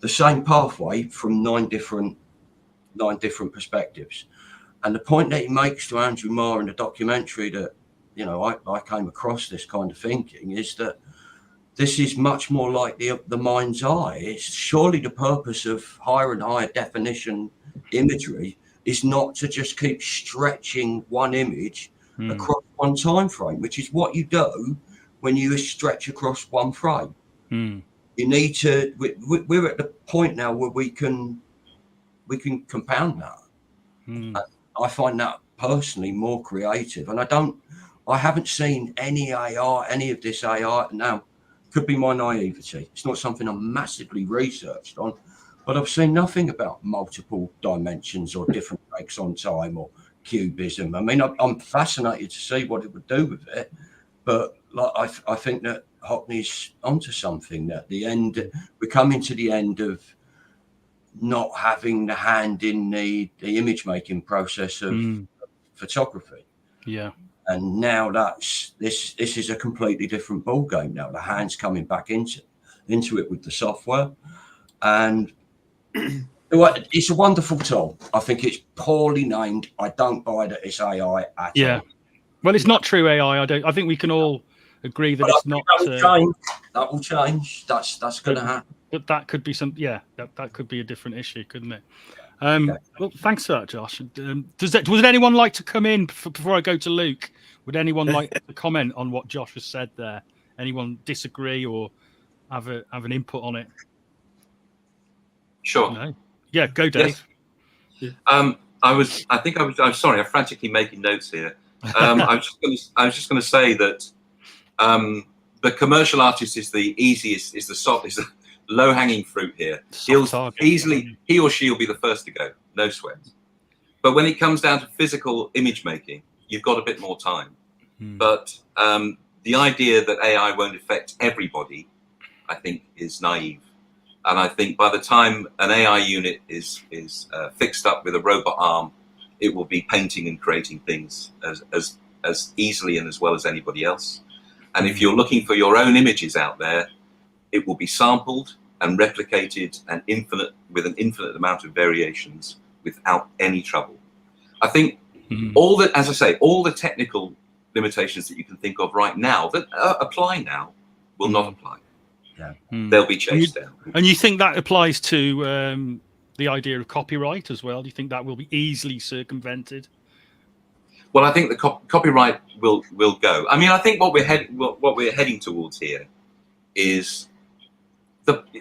the same pathway from nine different perspectives. And the point that he makes to Andrew Marr in the documentary, that I came across this kind of thinking, is that this is much more like the mind's eye. It's surely the purpose of higher and higher definition imagery is not to just keep stretching one image across one time frame, which is what you do when you stretch across one frame. You need to. We're at the point now where we can compound that. I find that personally more creative, and I haven't seen any of this AI. Now, could be my naivety. It's not something I'm massively researched on, but I've seen nothing about multiple dimensions or different takes on time or cubism. I mean, I'm fascinated to see what it would do with it, but I think that Hockney's onto something. That we're coming to the end of not having the hand in the image making process of photography. Yeah. And now this is a completely different ball game now. The hand's coming back into it with the software, and it's a wonderful tool. I think it's poorly named. I don't buy that it's AI at all. Well, it's not true AI. I think we can all agree that it's not. That will change. That's going to happen. But that could be that could be a different issue, couldn't it? Well, thanks for that, Josh. Would anyone like to come in before I go to Luke? Would anyone like to comment on what Josh has said there? Anyone disagree or have an input on it? Sure. No. Yeah, go, Dave. Yes. I'm sorry. I'm frantically making notes here. I was just going to say that the commercial artist is the easiest, is the low-hanging fruit here. He or she will be the first to go, no sweat. But when it comes down to physical image making, you've got a bit more time. But the idea that AI won't affect everybody, I think, is naive. And I think by the time an AI unit is fixed up with a robot arm, it will be painting and creating things as easily and as well as anybody else. And if you're looking for your own images out there, it will be sampled and replicated and with an infinite amount of variations without any trouble. I think all the technical limitations that you can think of right now that apply now will not apply. Yeah. They'll be chased down. And you think that applies to the idea of copyright as well? Do you think that will be easily circumvented? Well, I think the copyright will go. I mean, I think what we're heading towards here is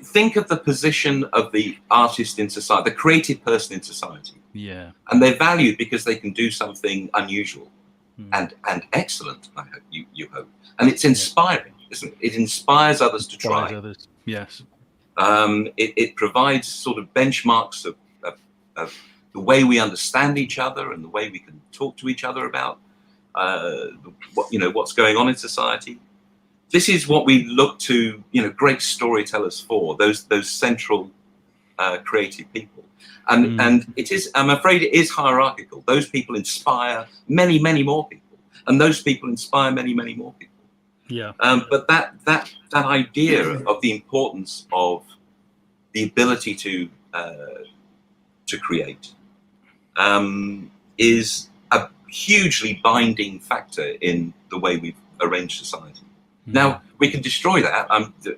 think of the position of the artist in society, the creative person in society. Yeah. And they're valued because they can do something unusual and excellent. I hope you hope, and it's inspiring, isn't it? It inspires others to try. Others. Yes. It provides sort of benchmarks of the way we understand each other and the way we can talk to each other about what's going on in society. This is what we look to, great storytellers for, those central creative people. And it is, I'm afraid it is hierarchical. Those people inspire many, many more people. And those people inspire many, many more people. Yeah. But that idea of the importance of the ability to create is a hugely binding factor in the way we've arranged society. Now, we can destroy that.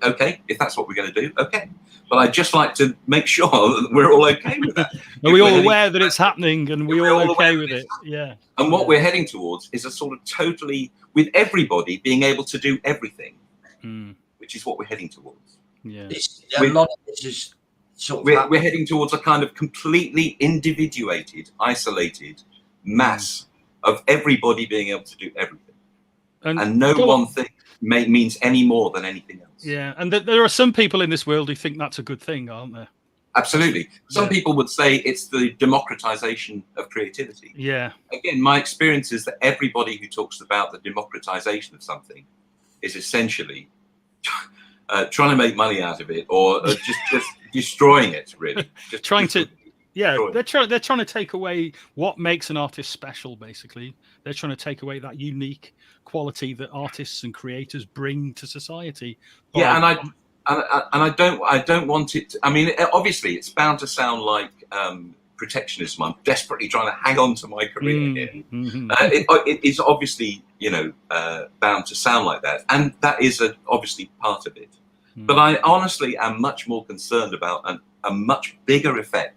Okay, if that's what we're going to do, okay. But I'd just like to make sure that we're all okay with that. Are we all aware that it's happening and we're all okay with it? Yeah. And what we're heading towards is a sort of totally, with everybody being able to do everything, which is what we're heading towards. Yeah. A lot of this is sort of we're heading towards a kind of completely individuated, isolated mass of everybody being able to do everything. And no one thing means any more than anything else. Yeah, and there are some people in this world who think that's a good thing, aren't there? Absolutely. Some people would say it's the democratization of creativity. Yeah. Again, my experience is that everybody who talks about the democratization of something is essentially trying to make money out of it, or just destroying it. Really, just trying to. Yeah, they're trying to take away what makes an artist special. Basically, they're trying to take away that unique quality that artists and creators bring to society. Yeah, and I don't want it to, I mean, obviously, it's bound to sound like protectionism. I'm desperately trying to hang on to my career here. It is obviously, bound to sound like that, and that is obviously part of it. But I honestly am much more concerned about a much bigger effect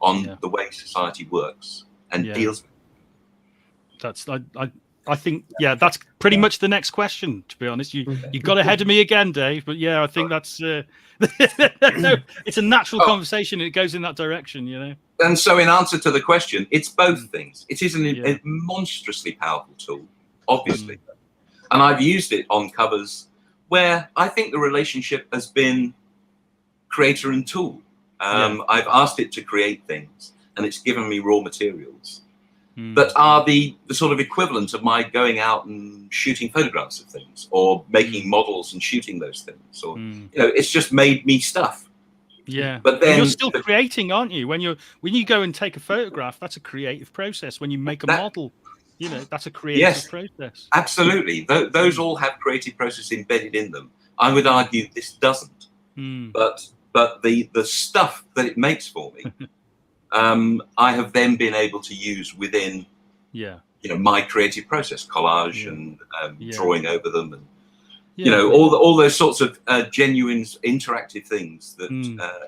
on the way society works and deals with it. That's I think that's pretty much the next question, to be honest. You got ahead of me again, Dave, but I think that's no, it's a natural conversation. It goes in that direction, And so in answer to the question, it's both things. It is a monstrously powerful tool, obviously. And I've used it on covers where I think the relationship has been creator and tool. I've asked it to create things, and it's given me raw materials that are the sort of equivalent of my going out and shooting photographs of things, or making models and shooting those things, or it's just made me stuff. Yeah, but then you're still creating, aren't you? When you go and take a photograph, that's a creative process. When you make a model, that's a creative process. Absolutely. Those all have creative process embedded in them. I would argue this doesn't. But the stuff that it makes for me, I have then been able to use within my creative process, collage and drawing over them, and Yeah. all those sorts of genuine interactive things that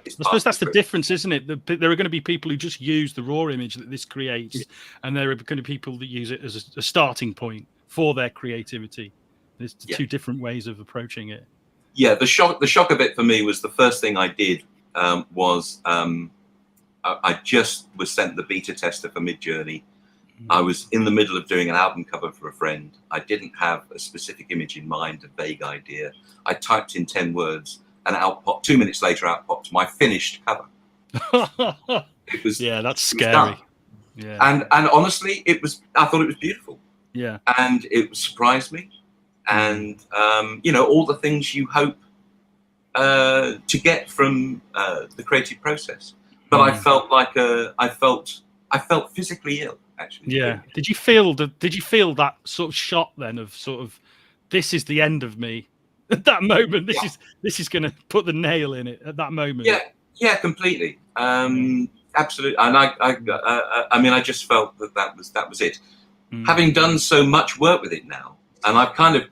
is I suppose that's the difference, isn't it? There are going to be people who just use the raw image that this creates, and there are going to be people that use it as a starting point for their creativity. There's two different ways of approaching it. Yeah, the shocker bit for me was the first thing I did was I just was sent the beta tester for Midjourney. I was in the middle of doing an album cover for a friend. I didn't have a specific image in mind, a vague idea. I typed in 10 words, and 2 minutes later, out popped my finished cover. It was that's scary. And honestly, I thought it was beautiful. Yeah, and it surprised me, and all the things you hope to get from the creative process. But I felt like I felt physically ill. Actually, Did you feel that sort of shot then of sort of, this is the end of me at that moment? This is going to put the nail in it at that moment. Yeah, completely. Absolutely. And I just felt that was it. Having done so much work with it now, and I've kind of,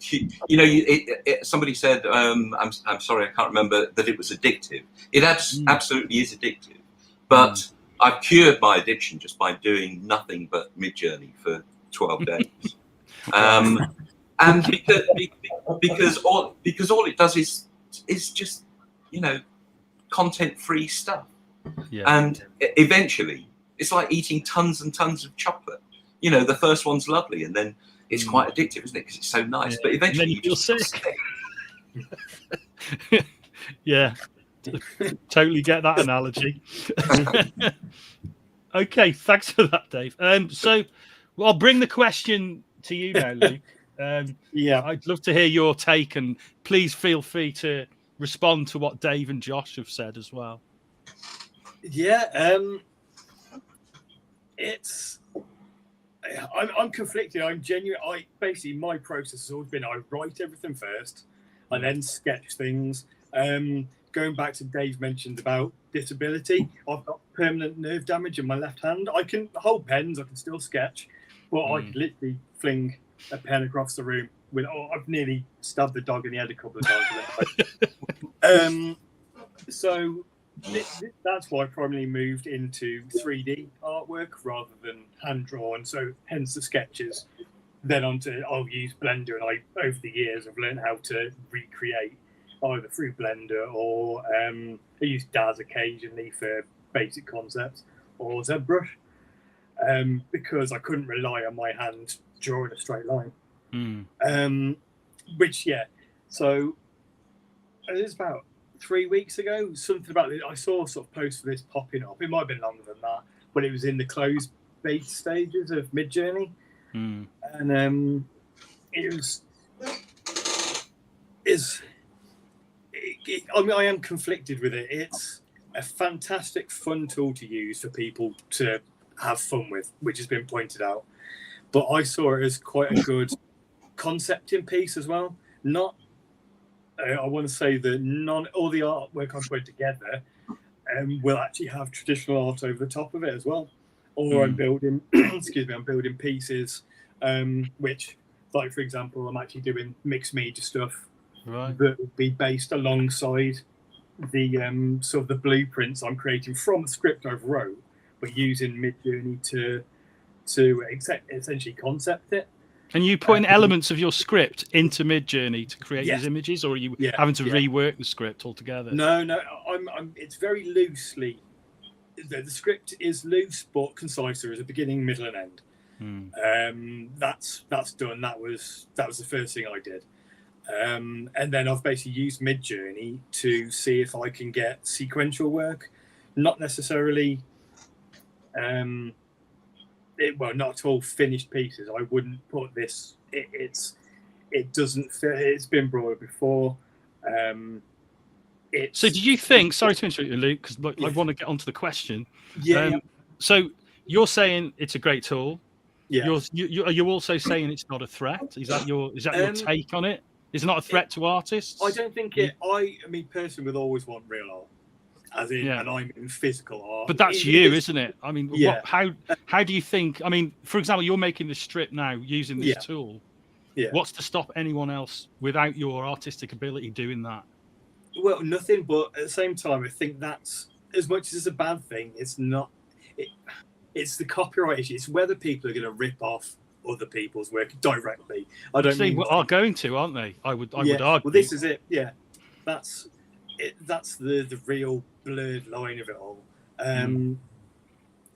somebody said, I'm sorry, I can't remember, that it was addictive. It absolutely is addictive, but I've cured my addiction just by doing nothing but Midjourney for 12 days. And because all it does is just, content-free stuff. Yeah. And eventually, it's like eating tons and tons of chocolate. The first one's lovely, and then it's quite addictive, isn't it? Because it's so nice. But eventually, you'll sick. Yeah. Totally get that analogy. Okay, thanks for that, Dave. So I'll bring the question to you now, Luke. I'd love to hear your take, and please feel free to respond to what Dave and Josh have said as well. I'm conflicted. I'm genuine. Basically, my process has always been I write everything first, I then sketch things. Going back to Dave mentioned about disability, I've got permanent nerve damage in my left hand. I can hold pens, I can still sketch, but I can literally fling a pen across the room. I've nearly stabbed the dog in the head a couple of times. So that's why I primarily moved into 3D artwork rather than hand drawn. So hence the sketches. Then I'll use Blender, and over the years I've learned how to recreate either through Blender or I use DAZ occasionally for basic concepts, or ZBrush, because I couldn't rely on my hand drawing a straight line. So it was about 3 weeks ago, something about it. I saw sort of posts for this popping up. It might have been longer than that, but it was in the closed beta stages of Midjourney, and I am conflicted with it. It's a fantastic, fun tool to use for people to have fun with, which has been pointed out. But I saw it as quite a good concepting piece as well. I want to say that all the artwork I've put together will actually have traditional art over the top of it as well. Or I'm building, I'm building pieces, which, like for example, I'm actually doing mixed media stuff. Right. That would be based alongside the sort of the blueprints I'm creating from the script I've wrote, but using Midjourney to essentially concept it. And you putting elements of your script into Midjourney to create these images, or are you having to rework the script altogether? No, it's very loosely. The script is loose but concise. There is a beginning, middle, and end. That's done. That was the first thing I did. And then I've basically used Midjourney to see if I can get sequential work, not necessarily, not at all finished pieces. I wouldn't put this. It doesn't fit. It's been brought before. So, do you think? Sorry to interrupt you, Luke, because I want to get onto the question. So, you're saying it's a great tool. Yeah. Are you also saying it's not a threat? Is that your take on it? Is it not a threat to artists? I don't think it. I mean, personally, would always want real art. as in, and I'm in physical art. But that's you, isn't it? I mean, how do you think? I mean, for example, you're making this strip now using this tool. Yeah. What's to stop anyone else without your artistic ability doing that? Well, nothing. But at the same time, I think that's, as much as it's a bad thing, it's not. It's the copyright issue. It's whether people are going to rip off other people's work directly. I don't see. Are going to, aren't they? I would argue. Well, this is it. Yeah, that's it. That's the real blurred line of it all.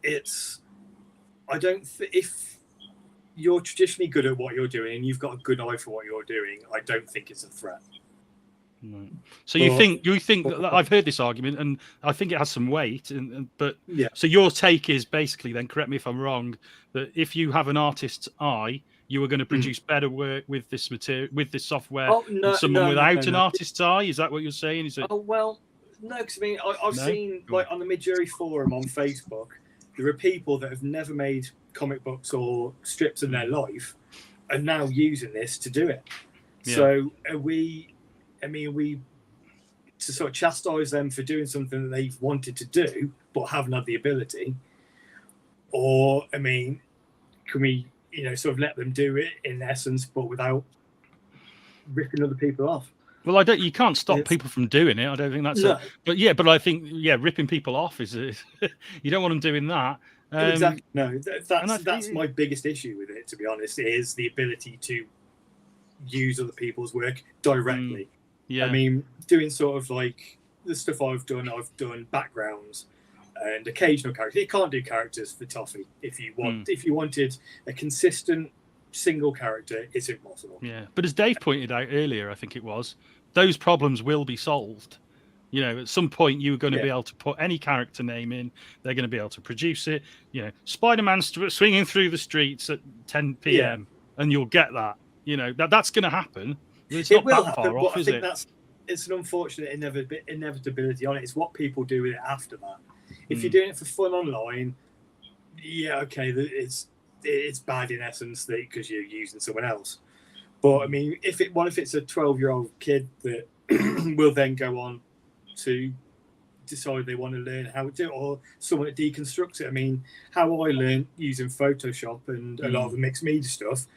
It's. I don't. If you're traditionally good at what you're doing and you've got a good eye for what you're doing, I don't think it's a threat. No. So you think that I've heard this argument, and I think it has some weight. But so your take is basically, then correct me if I'm wrong, that if you have an artist's eye, you are going to produce better work with this material, with this software, than someone without an artist's eye. Is that what you're saying? Is it? Oh well, no, because I mean, I've seen like on the Midjourney forum on Facebook, there are people that have never made comic books or strips in their life, and now using this to do it. Yeah. So we to sort of chastise them for doing something that they've wanted to do but haven't had the ability, or I mean, can we sort of let them do it in essence but without ripping other people off? Well, you can't stop people from doing it. I don't think that's but I think ripping people off is you don't want them doing that. Exactly. No, that's my biggest issue with it, to be honest, is the ability to use other people's work directly. I mean, doing sort of like the stuff I've done backgrounds and occasional characters. You can't do characters for Toffee if you want. If you wanted a consistent single character, it's impossible. Yeah, but as Dave pointed out earlier, I think it was, those problems will be solved. At some point you're going to be able to put any character name in. They're going to be able to produce it. Spider-Man swinging through the streets at 10 p.m. and you'll get that. That's going to happen. It's not that far off, is it? It's an unfortunate inevitability on it. It's what people do with it after that. If you're doing it for fun online, it's bad in essence because you're using someone else. But I mean, if it's a 12-year-old kid that will then go on to decide they want to learn how to do it, or someone that deconstructs it. I mean, how I learned using Photoshop and a lot of the mixed media stuff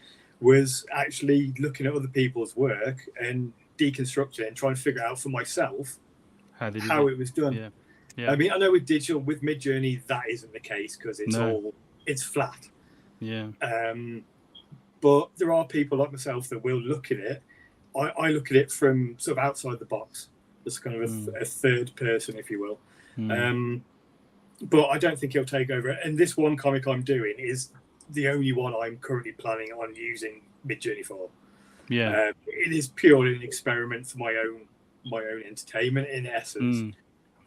was actually looking at other people's work and deconstructing it and trying to figure out for myself how it was done. I mean, I know with digital, with Midjourney, that isn't the case because it's flat. But there are people like myself that will look at it. I look at it from sort of outside the box. It's kind of a third person, if you will. But I don't think he'll take over. And this one comic I'm doing is the only one I'm currently planning on using Midjourney for. It is purely an experiment for my own entertainment, in essence.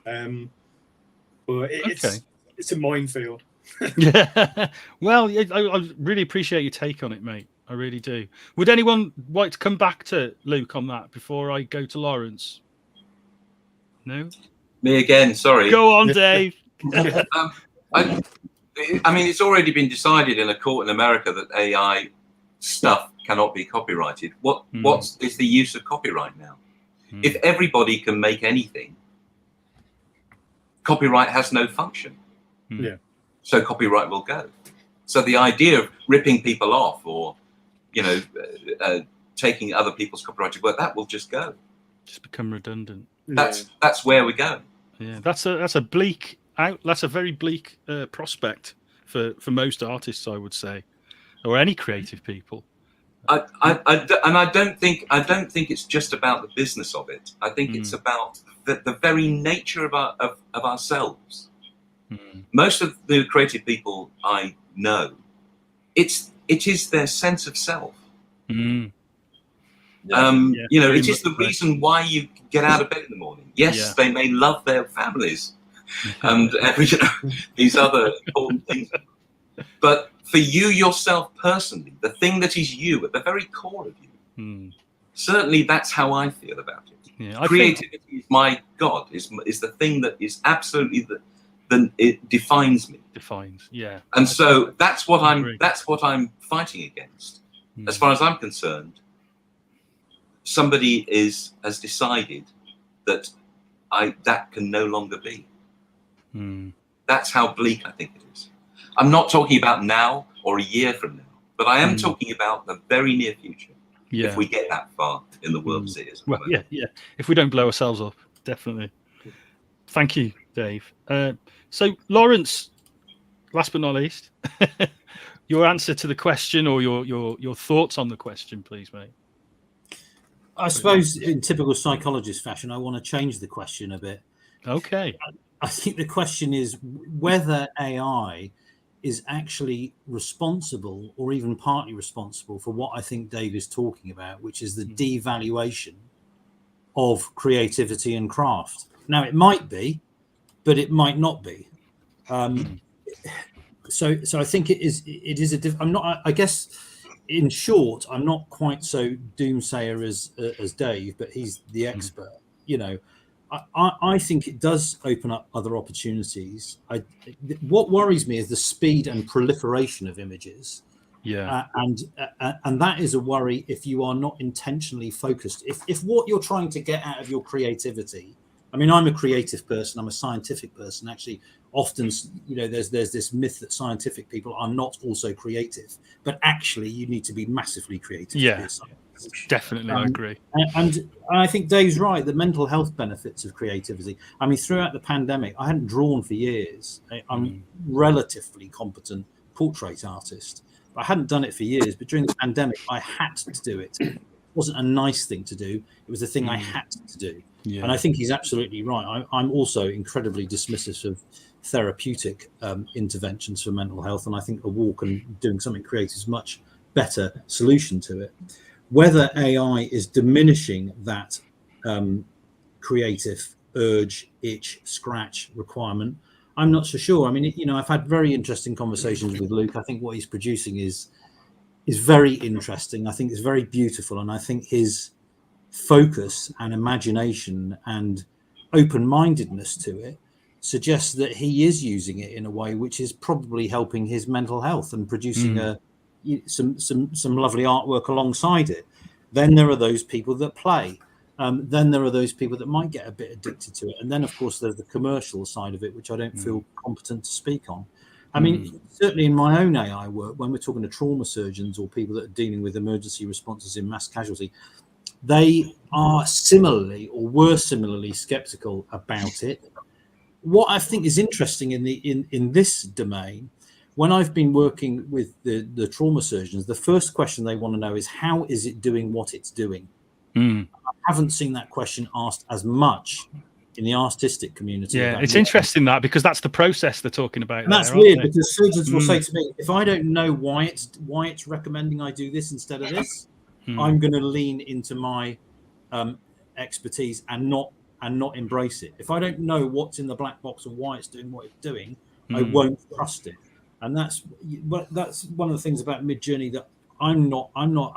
But it's a minefield. Well, I really appreciate your take on it, mate. I really do. Would anyone like to come back to Luke on that before I go to Laurence? No? Me again, sorry. Go on, Dave. I mean, it's already been decided in a court in America that AI stuff cannot be copyrighted. What is the use of copyright now? If everybody can make anything, copyright has no function. So copyright will go. So the idea of ripping people off or, taking other people's copyrighted work, that will just go. Just become redundant. That's where we go. Yeah, that's a bleak that's a very bleak prospect for most artists, I would say, or any creative people. I don't think it's just about the business of it. I think it's about the very nature of ourselves. Most of the creative people I know, it is their sense of self. It is the reason why you get out of bed in the morning. Yes, they may love their families and these other important things, but for you yourself personally, the thing that is you at the very core of you, certainly that's how I feel about it. Creativity is my God, is the thing that is absolutely it defines me. And so that's what I'm fighting against. As far as I'm concerned, somebody has decided that that can no longer be. That's how bleak I think it is. I'm not talking about now or a year from now, but I am talking about the very near future. If we get that far in the world as it is. Well, yeah. If we don't blow ourselves up, definitely. Thank you, Dave. So, Laurence, last but not least, your answer to the question, or your thoughts on the question, please, mate. I suppose in typical psychologist fashion, I want to change the question a bit. Okay. I think the question is whether AI is actually responsible, or even partly responsible, for what I think Dave is talking about, which is the devaluation of creativity and craft. Now, it might be, but it might not be. So I think it is I'm not, I guess, in short, I'm not quite so doomsayer as Dave, but he's the expert. You know, I think it does open up other opportunities. What worries me is the speed and proliferation of images. And that is a worry if you are not intentionally focused. If what you're trying to get out of your creativity, I mean, I'm a creative person, I'm a scientific person. Actually, often, you know, there's this myth that scientific people are not also creative, but actually you need to be massively creative. Yeah, definitely, I agree. And I think Dave's right, the mental health benefits of creativity. I mean, throughout the pandemic, I hadn't drawn for years. I'm relatively competent portrait artist. I hadn't done it for years, but during the pandemic, I had to do it. It wasn't a nice thing to do. It was a thing I had to do. Yeah. And I think he's absolutely right. I'm also incredibly dismissive of therapeutic interventions for mental health. And I think a walk and doing something creative is a much better solution to it. Whether AI is diminishing that creative urge, itch, scratch requirement, I'm not so sure. I mean, you know, I've had very interesting conversations with Luke. I think what he's producing is very interesting. I think it's very beautiful. And I think his focus and imagination and open-mindedness to it suggests that he is using it in a way which is probably helping his mental health and producing some lovely artwork alongside it. Then there are those people that play. Then there are those people that might get a bit addicted to it. And then, of course, there's the commercial side of it, which I don't feel competent to speak on. I mean, certainly in my own AI work, when we're talking to trauma surgeons or people that are dealing with emergency responses in mass casualty, they are similarly or were similarly skeptical about it. What I think is interesting in this domain, when I've been working with the trauma surgeons, the first question they want to know is, how is it doing what it's doing? I haven't seen that question asked as much in the artistic community. Yeah, it's interesting that, because that's the process they're talking about. And that's weird, because surgeons will say to me, if I don't know why it's recommending I do this instead of this, I'm going to lean into my expertise and not embrace it. If I don't know what's in the black box and why it's doing what it's doing, I won't trust it. And that's one of the things about Midjourney that I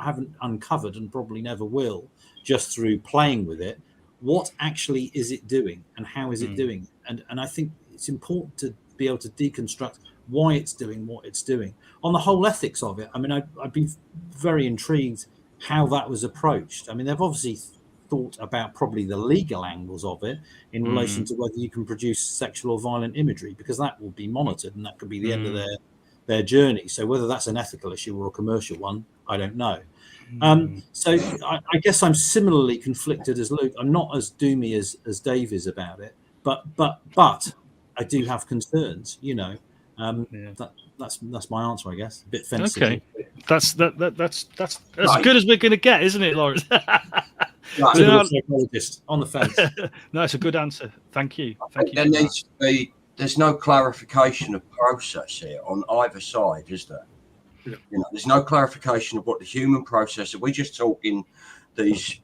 haven't uncovered, and probably never will, just through playing with it. What actually is it doing, and how is it doing? And I think it's important to be able to deconstruct why it's doing what it's doing. On the whole ethics of it, I mean, I've been very intrigued how that was approached. I mean, they've obviously thought about probably the legal angles of it in relation to whether you can produce sexual or violent imagery, because that will be monitored, and that could be the end of their journey. So whether that's an ethical issue or a commercial one, I don't know. So I guess I'm similarly conflicted as Luke. I'm not as doomy as Dave is about it, but I do have concerns, you know. That's my answer, I guess. A bit fancy. Okay, that's as good as we're going to get, isn't it, Laurence? Psychologist on the fence. No, it's a good answer. Thank you. There needs to be. There's no clarification of process here on either side, is there? You know, there's no clarification of what the human process. We're just talking these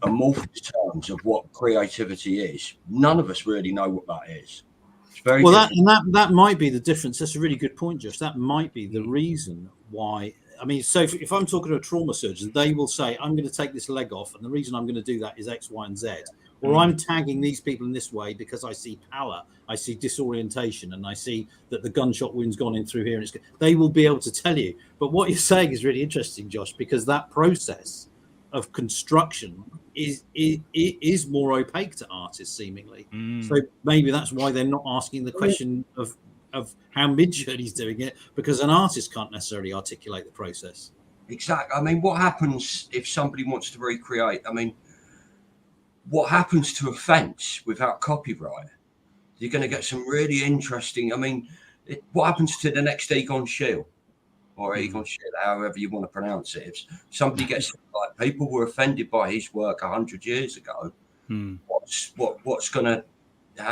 amorphous terms of what creativity is. None of us really know what that is. It's very well. That might be the difference. That's a really good point, Josh. That might be the reason why. I mean, so if I'm talking to a trauma surgeon, they will say, I'm going to take this leg off, and the reason I'm going to do that is X, Y, and Z. Or I'm tagging these people in this way because I see pallor, I see disorientation, and I see that the gunshot wound's gone in through here. And they will be able to tell you. But what you're saying is really interesting, Josh, because that process of construction is more opaque to artists seemingly. So maybe that's why they're not asking the question of how Midjourney's doing it, because an artist can't necessarily articulate the process. Exactly. I mean, what happens if somebody wants to recreate? I mean, what happens to a fence without copyright? You're going to get some really interesting. I mean, what happens to the next Egon Schiele or Egon Schiele, however you want to pronounce it? If somebody gets, like, people were offended by his work 100 years ago, what's going to?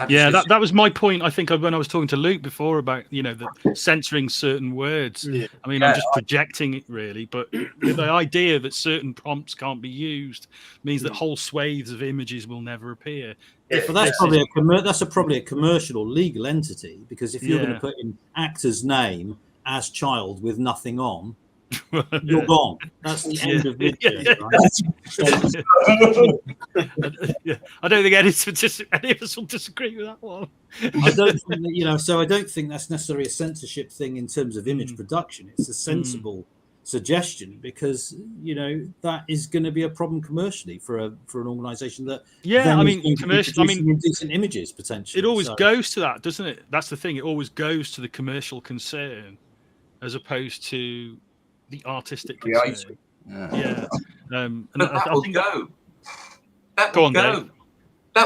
Yeah, that was my point. I think when I was talking to Luke before about, you know, the censoring certain words. Yeah. I mean, I'm just projecting it really, but the idea that certain prompts can't be used means that whole swathes of images will never appear. But that's probably a commercial or legal entity, because if you're going to put in actor's name as child with nothing on, you're gone. That's the end of Midjourney. Right? I don't think any of us will disagree with that one. I don't think that, you know, so I don't think that's necessarily a censorship thing in terms of image production. It's a sensible suggestion, because, you know, that is going to be a problem commercially for an organization that indecent images potentially. It always goes to that, doesn't it? That's the thing. It always goes to the commercial concern as opposed to the artistic concern. And that will go. That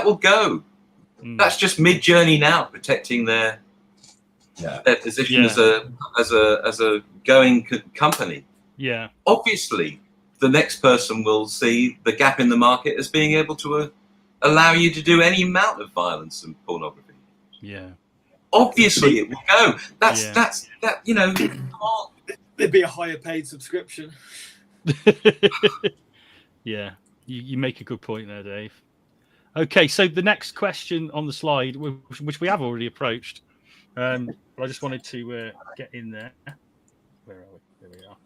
will go. That's just Midjourney now protecting their position as a going company. Yeah. Obviously, the next person will see the gap in the market as being able to allow you to do any amount of violence and pornography. Yeah. Obviously, it will go. That's you know. There'd be a higher paid subscription. Yeah, you make a good point there, Dave. Okay, so the next question on the slide, which we have already approached, but I just wanted to get in there. Where are we? There we are.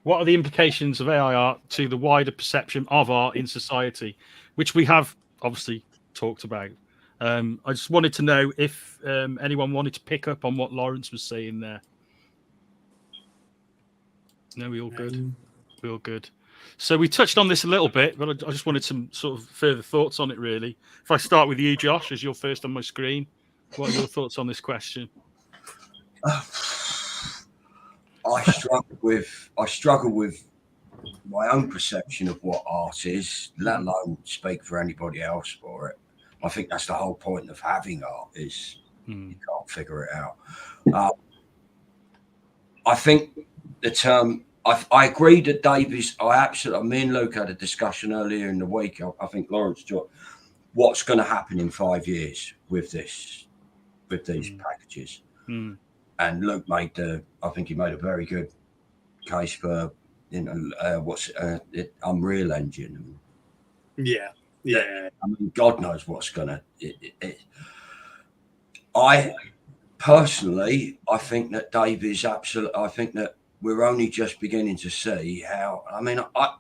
What are the implications of AI art to the wider perception of art in society, which we have obviously talked about? I just wanted to know if anyone wanted to pick up on what Laurence was saying there. No, we all good. We all good. So we touched on this a little bit, but I just wanted some sort of further thoughts on it, really. If I start with you, Josh, as you're first on my screen, what are your thoughts on this question? I struggle with my own perception of what art is, let alone speak for anybody else for it. I think that's the whole point of having art, is you can't figure it out. I think the term, I agree that Dave is, me and Luke had a discussion earlier in the week. I think Laurence, what's going to happen in 5 years with these packages? And Luke I think he made a very good case for, you know, Unreal Engine. Yeah. I mean, God knows what's gonna. I personally, I think that Dave is absolute. I think that we're only just beginning to see how. I mean, I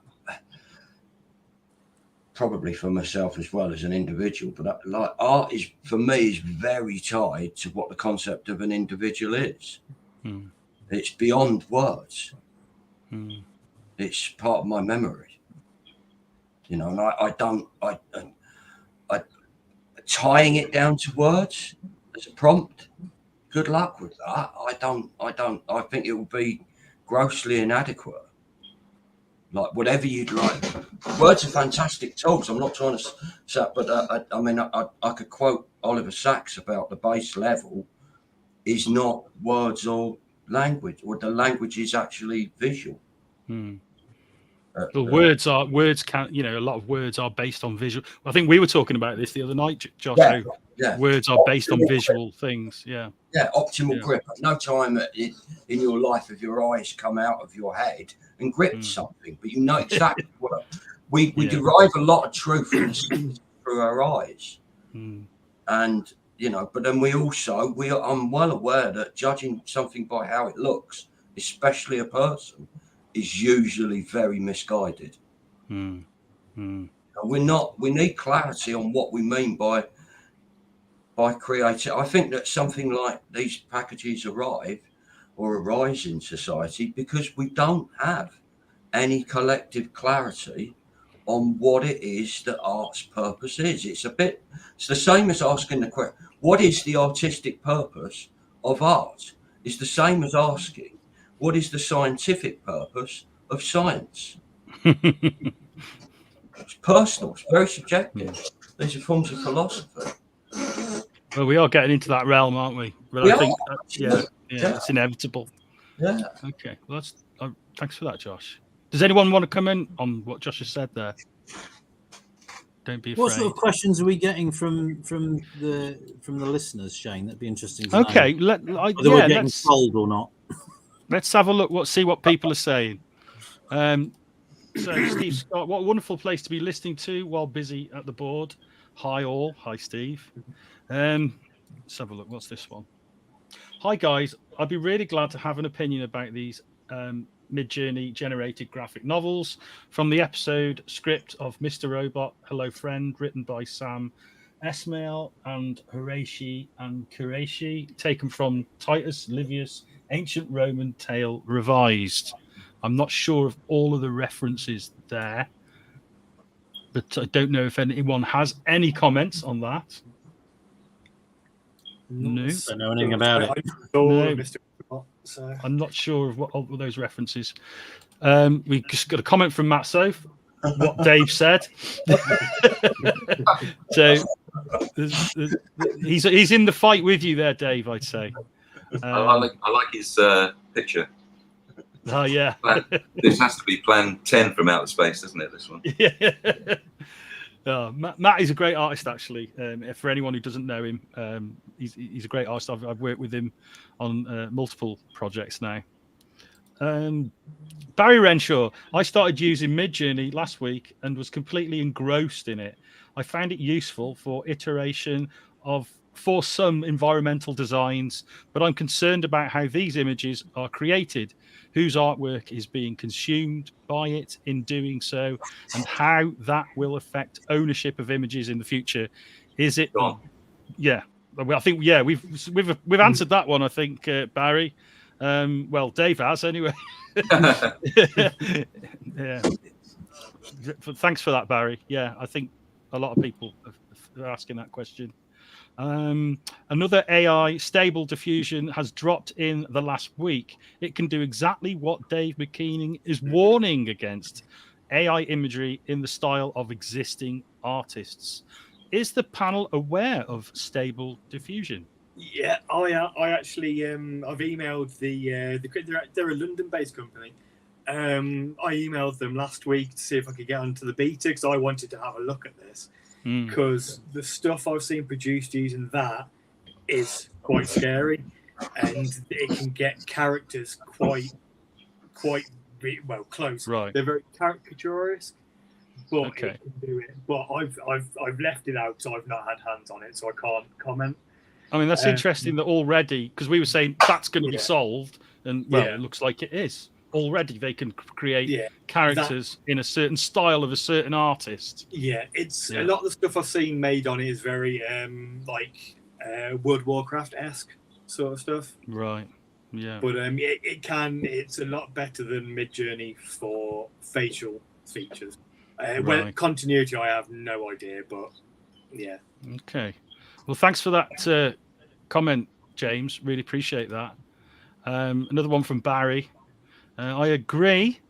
probably for myself as well as an individual, but like art is, for me, is very tied to what the concept of an individual is. It's beyond words. It's part of my memory. You know, and I tying it down to words as a prompt, good luck with that. I think it will be grossly inadequate. Like, whatever you'd like. Words are fantastic tools. I'm not trying to say, but I mean, I could quote Oliver Sacks about the base level is not words or language, or the language is actually visual. Words can, you know, a lot of words are based on visual. I think we were talking about this the other night, Josh. Words are based on visual things. Optimal grip. At no time in your life have your eyes come out of your head and grip something, but you know exactly what we derive a lot of truth through our eyes. And, you know, but then I'm well aware that judging something by how it looks, especially a person, is usually very misguided. We need clarity on what we mean by creating. I think that something like these packages arrive, or a rising society because we don't have any collective clarity on what it is that art's purpose is. It's the same as asking the question, what is the artistic purpose of art? It's the same as asking, what is the scientific purpose of science? It's personal, it's very subjective. These are forms of philosophy. Well, we are getting into that realm, aren't we? But I think, it's inevitable. Yeah. Okay. Well, thanks for that, Josh. Does anyone want to come in on what Josh has said there? Don't be afraid. What sort of questions are we getting from the listeners, Shane? That'd be interesting to know. Okay. Whether we're getting sold or not. Let's have a look. See what people are saying. So, Steve Scott, what a wonderful place to be listening to while busy at the board. Hi all. Hi, Steve. Let's have a look. What's this one? Hi guys. I'd be really glad to have an opinion about these Mid-Journey generated graphic novels from the episode script of Mr. Robot, Hello Friend, written by Sam Esmail and Horashi and Kureishi, taken from Titus Livius' Ancient Roman Tale Revised. I'm not sure of all of the references there, but I don't know if anyone has any comments on that. No. I don't know anything about it. No. Mr. Robot, so. I'm not sure of what all of those references. We just got a comment from Matt Soph, what Dave said. So he's in the fight with you there, Dave, I'd say. I like his picture. Oh, yeah. This has to be Plan 10 from outer space, doesn't it, this one? Yeah. Oh, Matt is a great artist, actually. For anyone who doesn't know him, he's a great artist. I've worked with him on multiple projects now. Barry Renshaw, I started using Mid-Journey last week and was completely engrossed in it. I found it useful for iteration for some environmental designs, but I'm concerned about how these images are created, whose artwork is being consumed by it in doing so, and how that will affect ownership of images in the future. Is it? Yeah, I think we've answered that one. I think Barry. Well, Dave has anyway. Yeah. Thanks for that, Barry. Yeah, I think a lot of people are asking that question. Another AI, Stable Diffusion, has dropped in the last week. It can do exactly what Dave McKean is warning against: AI imagery in the style of existing artists. Is the panel aware of Stable Diffusion? Yeah, I actually I've emailed they're a London-based company. I emailed them last week to see if I could get onto the beta because I wanted to have a look at this. Because the stuff I've seen produced using that is quite scary, and it can get characters quite well close. Right, they're very caricaturesque, but okay. It can do it. But I've left it out, so I've not had hands on it, so I can't comment. I mean, that's interesting that already, because we were saying that's going to be solved, and it looks like it is. Already they can create characters in a certain style of a certain artist. Yeah, a lot of the stuff I've seen made on it is very World of Warcraft-esque sort of stuff. Right. Yeah. But it's a lot better than Mid-Journey for facial features. When continuity, I have no idea, but yeah. Okay. Well, thanks for that comment, James. Really appreciate that. Another one from Barry. I agree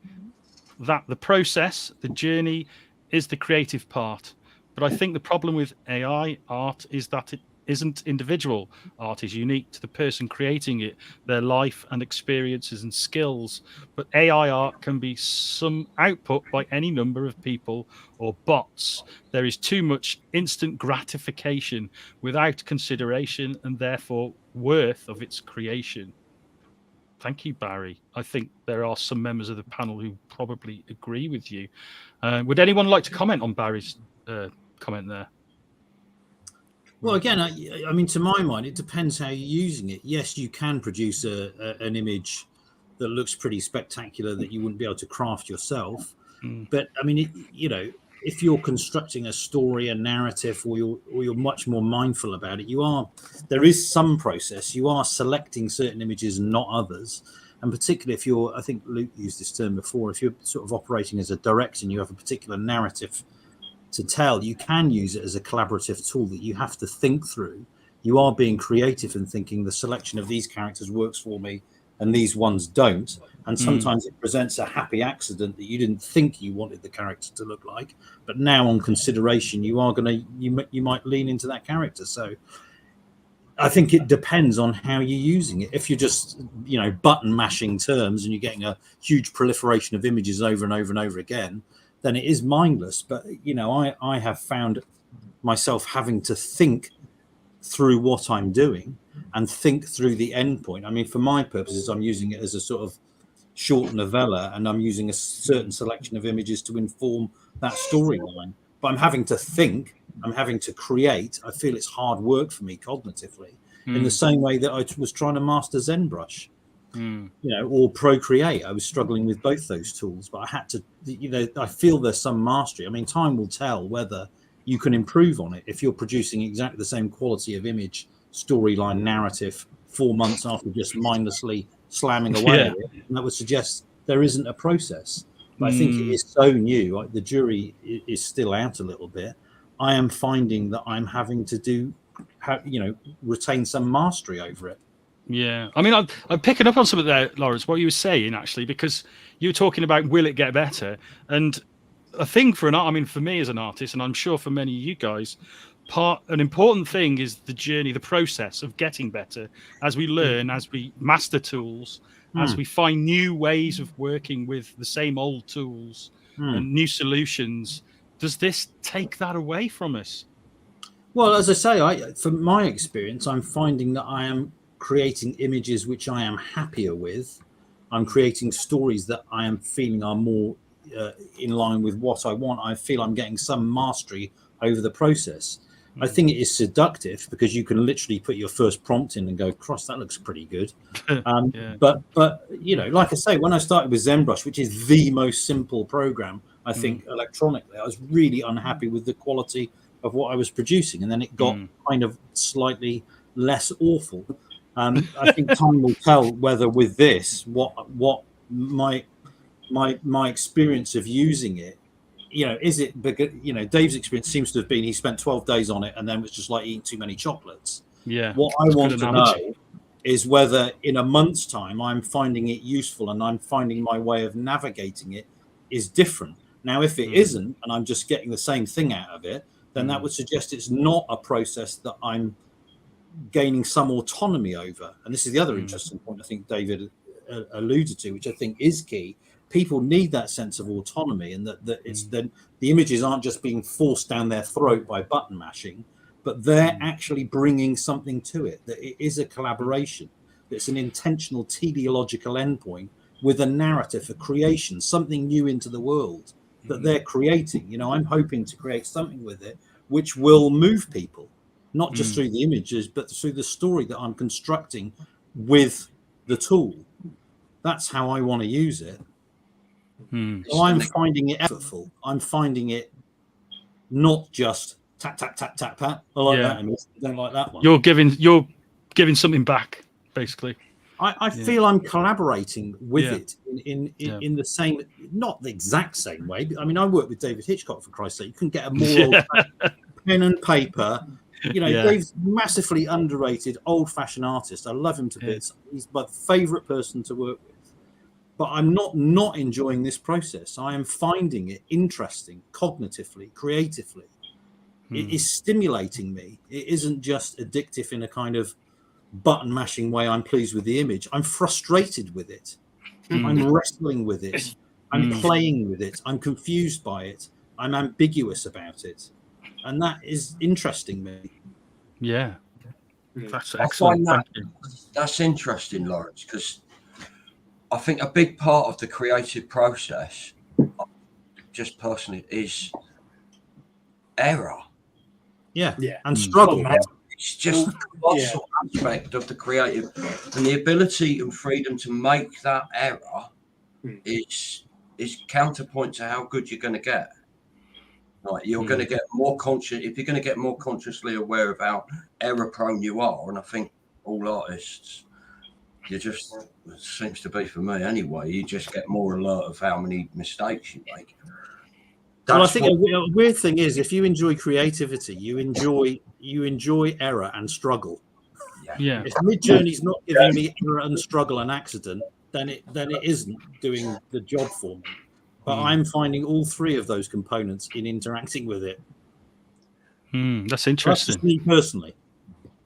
that the process, the journey, is the creative part. But I think the problem with AI art is that it isn't individual. Art is unique to the person creating it, their life and experiences and skills. But AI art can be some output by any number of people or bots. There is too much instant gratification without consideration and therefore worth of its creation. Thank you, Barry. I think there are some members of the panel who probably agree with you. Would anyone like to comment on Barry's comment there? Well, again, I mean, to my mind, it depends how you're using it. Yes, you can produce an image that looks pretty spectacular that you wouldn't be able to craft yourself. But I mean, if you're constructing a story, a narrative, or you're much more mindful about it, there is some process. You are selecting certain images and not others. And particularly if I think Luke used this term before, if you're sort of operating as a director and you have a particular narrative to tell, you can use it as a collaborative tool that you have to think through. You are being creative and thinking the selection of these characters works for me and these ones don't. And sometimes it presents a happy accident that you didn't think you wanted the character to look like, but now on consideration, you might lean into that character. So I think it depends on how you're using it. If you're just, button mashing terms and you're getting a huge proliferation of images over and over and over again, then it is mindless. But, I have found myself having to think through what I'm doing and think through the end point. I mean, for my purposes, I'm using it as a sort of short novella, and I'm using a certain selection of images to inform that storyline. But I'm having to think, I'm having to create. I feel it's hard work for me cognitively, in the same way that I was trying to master ZenBrush, or Procreate. I was struggling with both those tools, but I had to, I feel there's some mastery. I mean, time will tell whether you can improve on it. If you're producing exactly the same quality of image, storyline, narrative 4 months after just mindlessly slamming away at it, and that would suggest there isn't a process. But I think it is so new. The jury is still out a little bit. I am finding that I'm having to retain some mastery over it. Yeah, I mean, I'm picking up on something there, Laurence, what you were saying, actually, because you were talking about will it get better? And a thing for me as an artist, and I'm sure for many of you guys, an important thing is the journey, the process of getting better as we learn, as we master tools, as we find new ways of working with the same old tools and new solutions. Does this take that away from us? Well, as I say, from my experience, I'm finding that I am creating images which I am happier with. I'm creating stories that I am feeling are more in line with what I want. I feel I'm getting some mastery over the process. I think it is seductive because you can literally put your first prompt in and go, "Cross, that looks pretty good." But like I say, when I started with ZenBrush, which is the most simple program, I think electronically, I was really unhappy with the quality of what I was producing, and then it got kind of slightly less awful. I think time will tell whether with this, what my experience of using it, is it because, Dave's experience seems to have been he spent 12 days on it and then was just like eating too many chocolates. Yeah. What I want to know is whether in a month's time I'm finding it useful and I'm finding my way of navigating it is different. Now, if it isn't, and I'm just getting the same thing out of it, then that would suggest it's not a process that I'm gaining some autonomy over. And this is the other interesting point I think David alluded to, which I think is key. People need that sense of autonomy, and that it's then the images aren't just being forced down their throat by button mashing, but they're actually bringing something to it, that it is a collaboration, that's an intentional teleological endpoint with a narrative, a creation, something new into the world that they're creating. I'm hoping to create something with it which will move people, not just through the images, but through the story that I'm constructing with the tool. That's how I want to use it. So I'm finding it effortful. I'm finding it not just tap, tap, tap, tap, tap. I like that image. I don't like that one. You're giving something back, basically. I feel I'm collaborating with it in the same, not the exact same way. I mean, I work with David Hitchcock, for Christ's sake. You can get a more pen and paper. Dave's massively underrated, old-fashioned artist. I love him to bits. He's my favourite person to work with. But I'm not enjoying this process. I am finding it interesting, cognitively, creatively. It is stimulating me. It isn't just addictive in a kind of button mashing way. I'm pleased with the image. I'm frustrated with it. I'm wrestling with it. I'm playing with it. I'm confused by it. I'm ambiguous about it. And that is interesting me. Yeah. That's excellent. That's interesting, Laurence, because I think a big part of the creative process, just personally, is error. Yeah. And struggle. It's just a colossal aspect of the creative, and the ability and freedom to make that error is counterpoint to how good you're going to get. Like you're going to get more conscious if you're going to get more consciously aware of how error prone you are. And I think all artists, it seems to be for me anyway, you just get more alert of how many mistakes you make. Well, I think a weird thing is if you enjoy creativity, you enjoy error and struggle. Yeah. If Midjourney's not giving me error and struggle and accident, then it isn't doing the job for me. But I'm finding all three of those components in interacting with it. That's interesting. That's just me personally.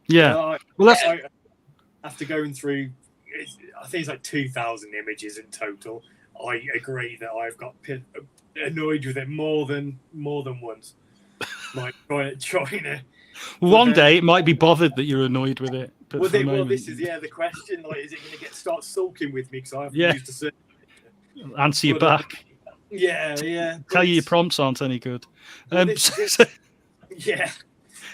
Yeah. Well, after going through, I think it's like 2,000 images in total. I agree that I've got annoyed with it more than once. Like trying to. One day it might be bothered that you're annoyed with it. But well, this is the question. Like, is it going to start sulking with me because I haven't used a certain answer you back? Yeah. Tell you your prompts aren't any good. Yeah.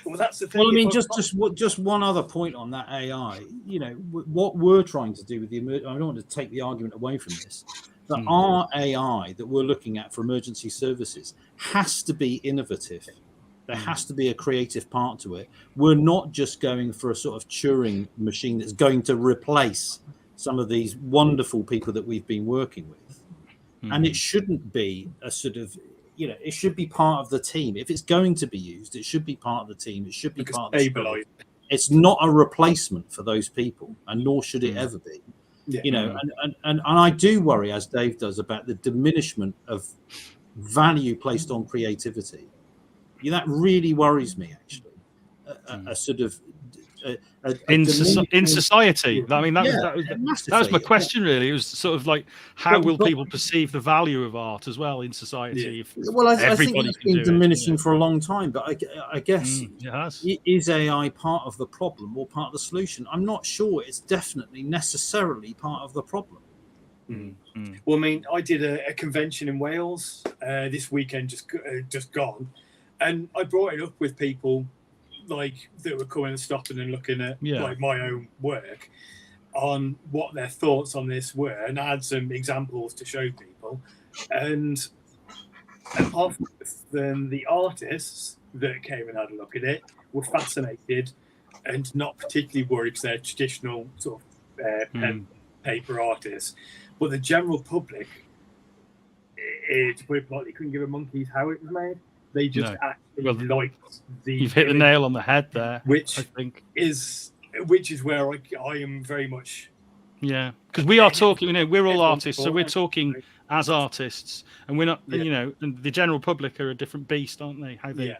Well, that's the thing. Well, I mean, just one other point on that AI. You know, what we're trying to do with I don't want to take the argument away from this. But our AI that we're looking at for emergency services has to be innovative. There has to be a creative part to it. We're not just going for a sort of Turing machine that's going to replace some of these wonderful people that we've been working with. And it shouldn't be a sort of, you know, it should be part of the team. If it's going to be used, it should be part of the team. It should be part of the team. It's not a replacement for those people, and nor should it ever be. Yeah. You know, and I do worry, as Dave does, about the diminishment of value placed on creativity. That really worries me, actually. A sort of in society. I mean, that was my question. Really, it was sort of like, how will people perceive the value of art as well in society? Well, I think it's been diminishing for a long time, but I guess is AI part of the problem or part of the solution? I'm not sure. It's definitely necessarily part of the problem. Well, I mean, I did a convention in Wales this weekend, just gone, and I brought it up with people like that were coming and stopping and looking at like my own work on what their thoughts on this were, and I had some examples to show people. And apart from the artists that came and had a look at it were fascinated and not particularly worried because they're traditional sort of pen paper artists, but the general public, to put it politely, couldn't give a monkey's how it was made. They just actually liked the. You've hit the nail on the head there. Which I think is where I am very much. Yeah, because we are talking. You know, we're all artists, so we're talking as artists, and we're not. You know, and the general public are a different beast, aren't they? How they,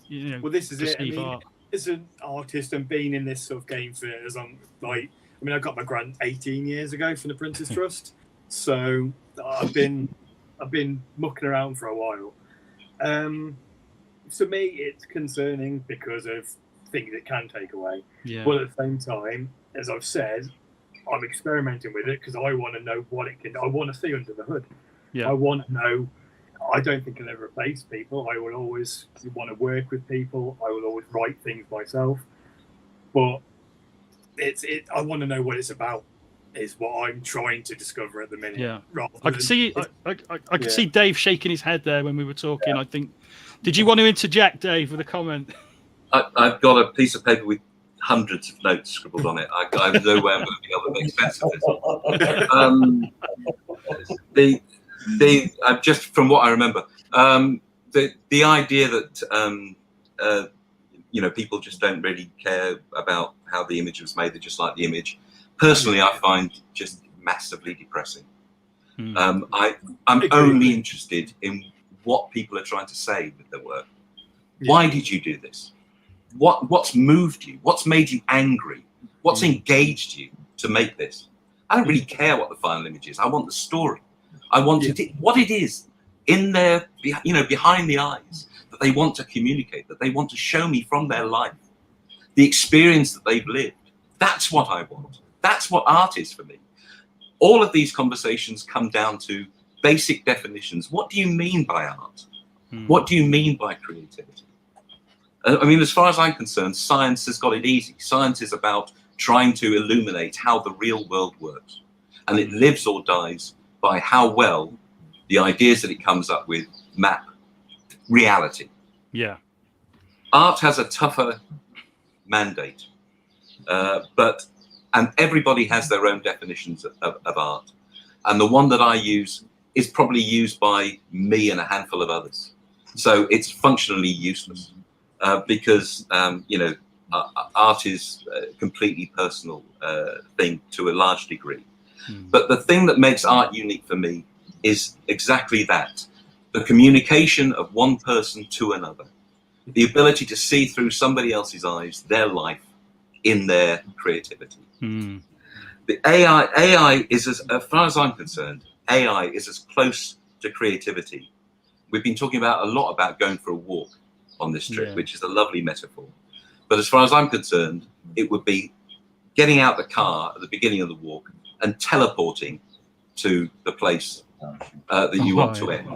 you know. Well, this is it. I mean, art. As an artist and being in this sort of game for as long, like, I mean, I got my grant 18 years ago from the Prince's Trust, so I've been mucking around for a while. To me, it's concerning because of things it can take away. Yeah. But at the same time, as I've said, I'm experimenting with it because I want to know what it can. I want to see under the hood. Yeah. I want to know. I don't think it'll ever replace people. I will always want to work with people. I will always write things myself. But I want to know what it's about. Is what I'm trying to discover at the minute. Yeah. I could see. I could see Dave shaking his head there when we were talking. Yeah. I think. Did you want to interject, Dave, with a comment? I've got a piece of paper with hundreds of notes scribbled on it. I have no way I'm going to be able to make sense of this. Just from what I remember, the idea that you know, people just don't really care about how the image was made; they just like the image. Personally, I find just massively depressing. I'm only interested in what people are trying to say with their work. Yeah. Why did you do this? What's moved you? What's made you angry? What's engaged you to make this? I don't really care what the final image is. I want the story. I want what it is in there, you know, behind the eyes that they want to communicate, that they want to show me from their life, the experience that they've lived. That's what I want. That's what art is for me. All of these conversations come down to basic definitions. What do you mean by art? What do you mean by creativity? I mean, as far as I'm concerned, science has got it easy. Science is about trying to illuminate how the real world works. And it lives or dies by how well the ideas that it comes up with map reality. Yeah. Art has a tougher mandate, and everybody has their own definitions of art. And the one that I use is probably used by me and a handful of others. So it's functionally useless because, art is a completely personal thing to a large degree. But the thing that makes art unique for me is exactly that. The communication of one person to another. The ability to see through somebody else's eyes, their life in their creativity. The AI is, as far as I'm concerned, AI is as close to creativity. We've been talking a lot about going for a walk on this trip, which is a lovely metaphor. But as far as I'm concerned, it would be getting out the car at the beginning of the walk and teleporting to the place that you want to end.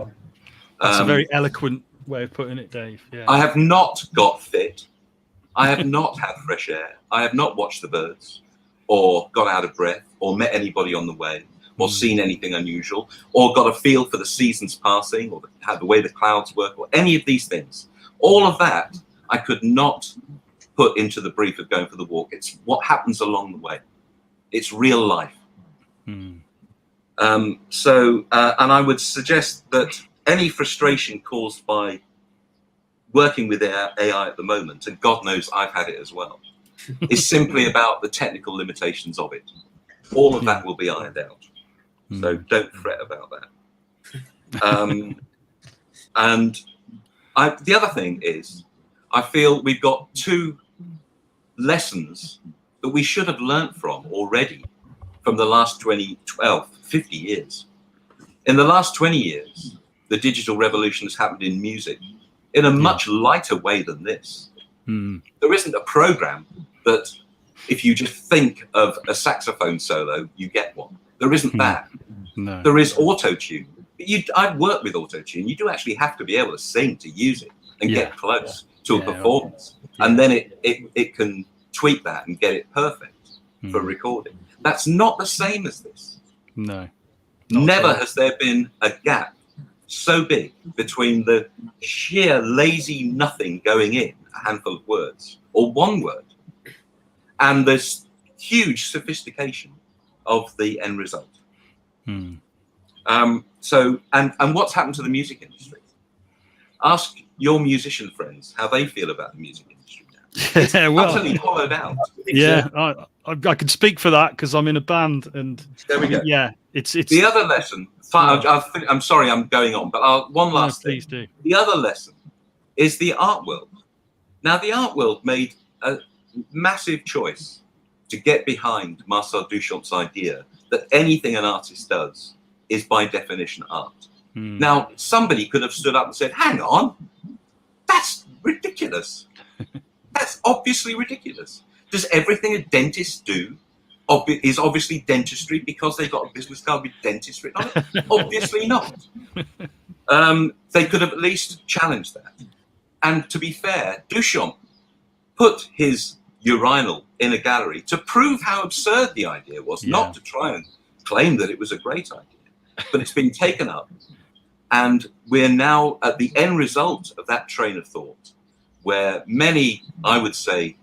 That's a very eloquent way of putting it, Dave. Yeah. I have not got fit. I have not had fresh air. I have not watched the birds or got out of breath or met anybody on the way or seen anything unusual or got a feel for the seasons passing or the way the clouds work or any of these things. All of that I could not put into the brief of going for the walk. It's what happens along the way. It's real life. And I would suggest that any frustration caused by working with AI at the moment, and God knows I've had it as well, is simply about the technical limitations of it. All of that will be ironed out. So don't fret about that. The other thing is, I feel we've got two lessons that we should have learnt from already from the last 50 years. In the last 20 years, the digital revolution has happened in music in a much lighter way than this. There isn't a program that if you just think of a saxophone solo, you get one. There isn't that. No. There is auto-tune. I've worked with auto-tune. You do actually have to be able to sing to use it and get close to a performance. And then it can tweak that and get it perfect for recording. That's not the same as this. No. Never has there been a gap so big between the sheer lazy nothing going in, a handful of words, or one word, and this huge sophistication of the end result. So what's happened to the music industry? Ask your musician friends how they feel about the music industry now. It's utterly hollowed out. Yeah, I can speak for that because I'm in a band, and there we go. Yeah, it's the other lesson. I'm sorry, I'm going on, but one last thing. Please do. The other lesson is the art world. Now, the art world made a massive choice to get behind Marcel Duchamp's idea that anything an artist does is by definition art. Now, somebody could have stood up and said, hang on, that's ridiculous. That's obviously ridiculous. Does everything a dentist do is obviously dentistry because they've got a business card with dentist written on it? Obviously not. They could have at least challenged that. And to be fair, Duchamp put his urinal in a gallery to prove how absurd the idea was, not to try and claim that it was a great idea. But it's been taken up. And we're now at the end result of that train of thought, where many, I would say,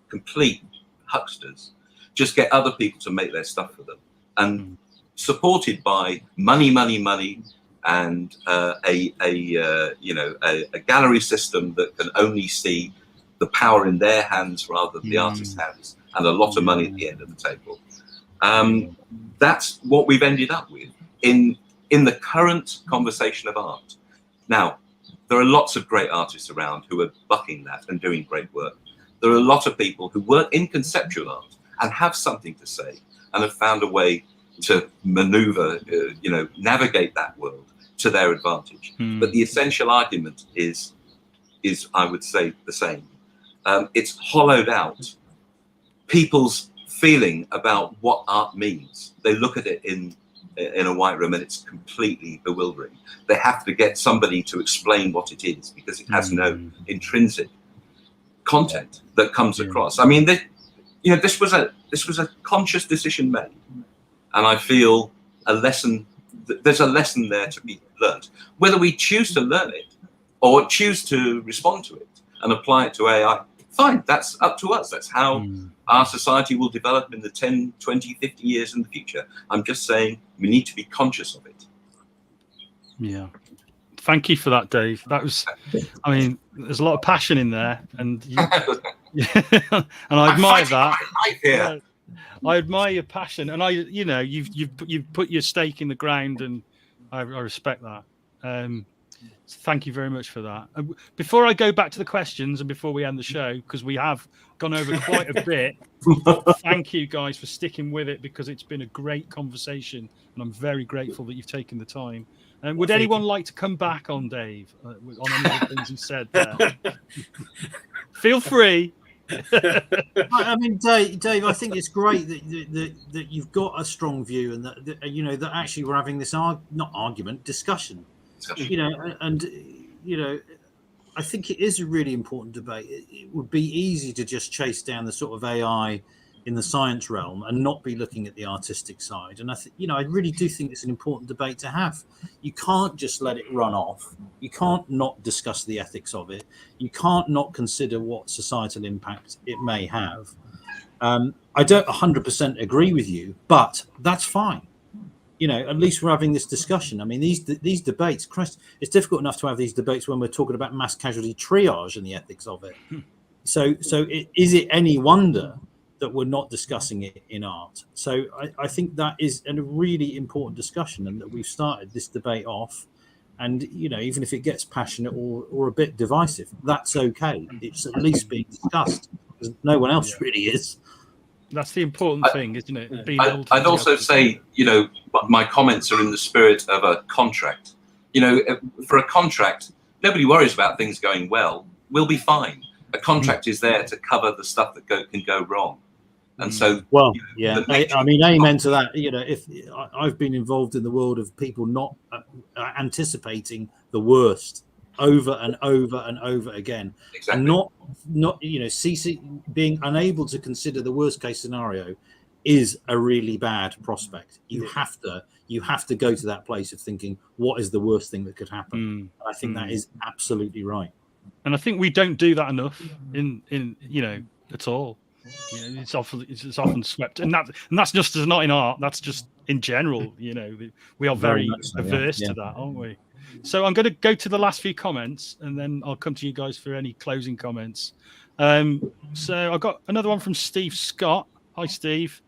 complete hucksters just get other people to make their stuff for them, and supported by money, and a gallery system that can only see the power in their hands rather than the artist's hands, and a lot of money at the end of the table. That's what we've ended up with in the current conversation of art. Now, there are lots of great artists around who are bucking that and doing great work. There are a lot of people who work in conceptual art and have something to say and have found a way to maneuver, navigate that world to their advantage. But the essential argument is, I would say, the same. It's hollowed out people's feeling about what art means. They look at it in a white room and it's completely bewildering. They have to get somebody to explain what it is because it has no intrinsic content that comes across. I mean, this was a conscious decision made, and I feel there's a lesson there to be learned. Whether we choose to learn it or choose to respond to it and apply it to AI. Fine, that's up to us. That's how our society will develop in the 10, 20, 50 years in the future. I'm just saying we need to be conscious of it. Yeah. Thank you for that, Dave. That was, I mean, there's a lot of passion in there, and and I admire that. Yeah. I admire your passion, and you've put your stake in the ground, and I respect that. Thank you very much for that. Before I go back to the questions and before we end the show, because we have gone over quite a bit, thank you guys for sticking with it, because it's been a great conversation, and I'm very grateful that you've taken the time. And would anyone like to come back on Dave on any of the things you said there? Feel free. I mean, Dave, I think it's great that you've got a strong view, and that actually we're having this discussion. I think it is a really important debate. It would be easy to just chase down the sort of AI in the science realm and not be looking at the artistic side. And I really do think it's an important debate to have. You can't just let it run off. You can't not discuss the ethics of it. You can't not consider what societal impact it may have. I don't 100% agree with you, but that's fine. At least we're having this discussion. I mean, these debates, Christ, it's difficult enough to have these debates when we're talking about mass casualty triage and the ethics of it. So is it any wonder that we're not discussing it in art? So I think that is a really important discussion, and that we've started this debate off. And, even if it gets passionate or a bit divisive, that's okay. It's at least being discussed, because no one else really is. That's the important thing, isn't it? I'd also say, my comments are in the spirit of a contract. For a contract, nobody worries about things going well. We'll be fine. A contract is there to cover the stuff that can go wrong. And so, amen to that. If I've been involved in the world of people not anticipating the worst over and over and over again, exactly. And not being unable to consider the worst case scenario is a really bad prospect. You have to go to that place of thinking, what is the worst thing that could happen? I think that is absolutely right. And I think we don't do that enough in at all. It's often swept, and that's just as not in art. That's just in general. We are very averse to that, aren't we? So I'm going to go to the last few comments, and then I'll come to you guys for any closing comments. So I've got another one from Steve Scott. Hi, Steve.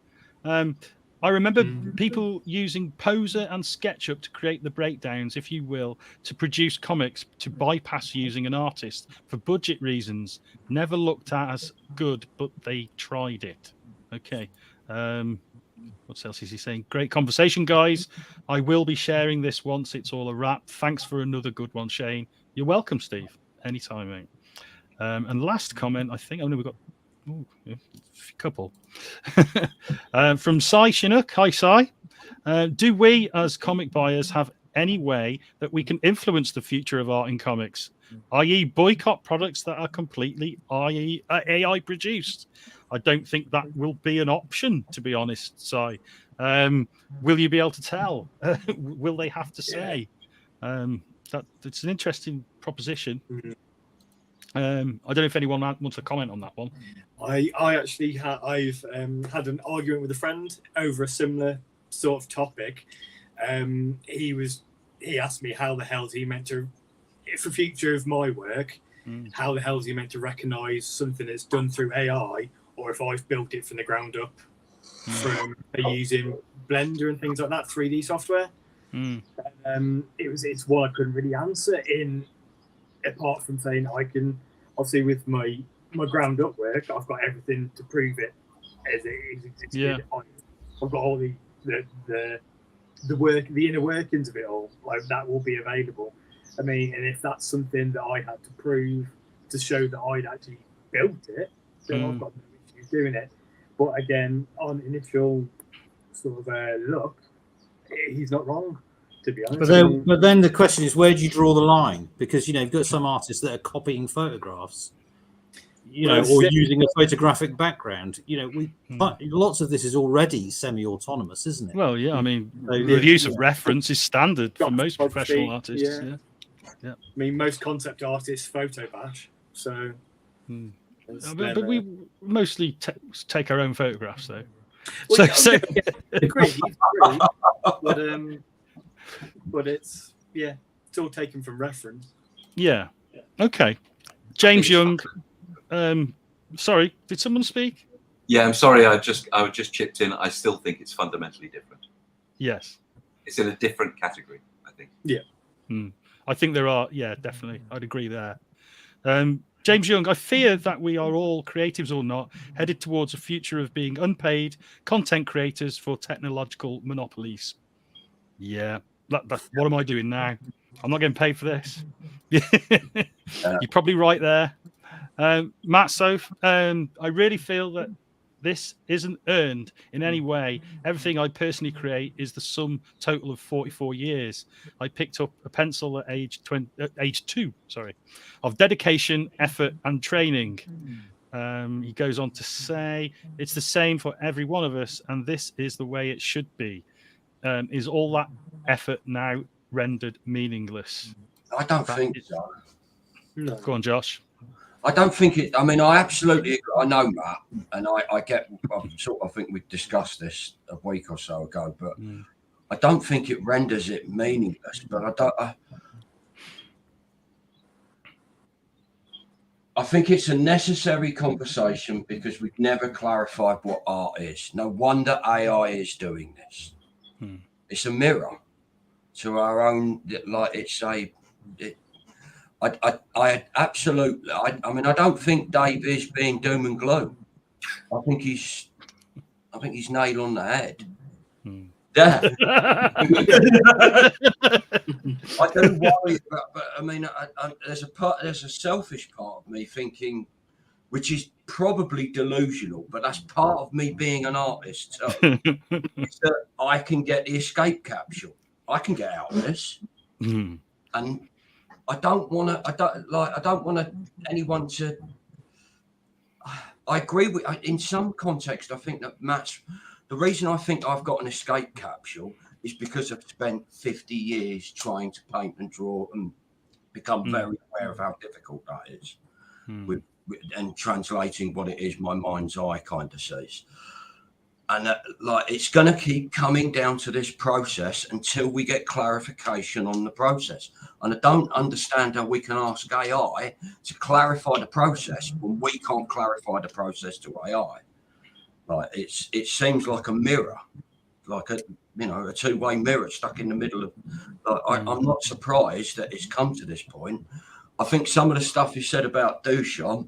I remember people using Poser and SketchUp to create the breakdowns, if you will, to produce comics to bypass using an artist for budget reasons. Never looked at as good, but they tried it. Okay. What else is he saying? Great conversation, guys. I will be sharing this once it's all a wrap. Thanks for another good one, Shane. You're welcome, Steve. Anytime, mate. And last comment, I think we've got a couple. From Cy Chinook. Hi, Cy. Do we, as comic buyers, have any way that we can influence the future of art in comics, i.e. boycott products that are completely AI produced? I don't think that will be an option, to be honest, Cy. Will you be able to tell? Will they have to say? It's an interesting proposition. I don't know if anyone wants to comment on that one. I actually I've had an argument with a friend over a similar sort of topic. He asked me how the hell is he meant to, for the future of my work, how the hell is he meant to recognise something that's done through AI, or if I've built it from the ground up from using Blender and things like that, 3D software. It's one I couldn't really answer apart from saying I can, obviously with my ground up work, I've got everything to prove it as it existed. Yeah. I've got all the inner workings of it all. Like, that will be available. I mean, and if that's something that I had to prove to show that I'd actually built it, then I've got no issues doing it. But again, on initial sort of look, he's not wrong, to be honest. But then the question is, where do you draw the line? Because you've got some artists that are copying photographs, or using a photographic background. Lots of this is already semi-autonomous, isn't it? Well, yeah. I mean, the use of reference is standard for most professional artists. Yeah. Yeah. I mean, most concept artists photo bash, so. But we mostly take our own photographs, though. Well, So agreed, but it's it's all taken from reference. Yeah. Okay. James Young. Sorry, did someone speak? Yeah, I'm sorry. I was just chipped in. I still think it's fundamentally different. Yes. It's in a different category, I think. Yeah. I think there are. Yeah, definitely. I'd agree there. James Young, I fear that we are all, creatives or not, headed towards a future of being unpaid content creators for technological monopolies. Yeah. What am I doing now? I'm not getting paid for this. You're probably right there. Matt Soph, I really feel that this isn't earned in any way. Everything I personally create is the sum total of 44 years. I picked up a pencil at age 2, of dedication, effort, and training. He goes on to say, it's the same for every one of us, and this is the way it should be. Is all that effort now rendered meaningless? I don't think so. No. Go on, Josh. I don't think it. I mean, I absolutely. I know Matt, and I get. I think we discussed this a week or so ago, but I don't think it renders it meaningless. But I think it's a necessary conversation because we've never clarified what art is. No wonder AI is doing this. It's a mirror to our own. Like it's a. I absolutely. I mean, I don't think Dave is being doom and gloom. I think he's nail on the head. Yeah. I do worry, but I mean, there's a selfish part of me thinking, which is probably delusional, but that's part of me being an artist. So, is that I can get the escape capsule. I can get out of this, and I don't want anyone to. I agree with. In some context, I think that Matt's. The reason I think I've got an escape capsule is because I've spent 50 years trying to paint and draw and become very aware of how difficult that is, and translating what it is my mind's eye kind of sees. And it's going to keep coming down to this process until we get clarification on the process. And I don't understand how we can ask AI to clarify the process when we can't clarify the process to AI. It seems like a mirror, like a two-way mirror stuck in the middle of. I'm not surprised that it's come to this point. I think some of the stuff you said about Duchamp.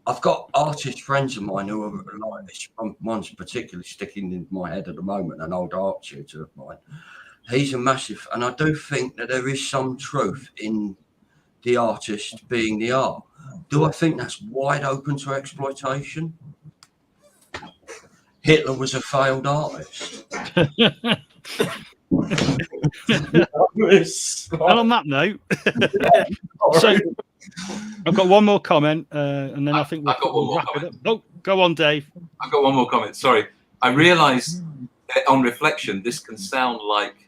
I've got artist friends of mine who are like this. One's particularly sticking in my head at the moment, an old art tutor of mine. He's a massive, and I do think that there is some truth in the artist being the art. Do I think that's wide open to exploitation? Hitler was a failed artist. And on that note, so I've got one more comment, and then I think we'll wrap it up. Oh, go on, Dave. I've got one more comment. Sorry. I realise that on reflection, this can sound like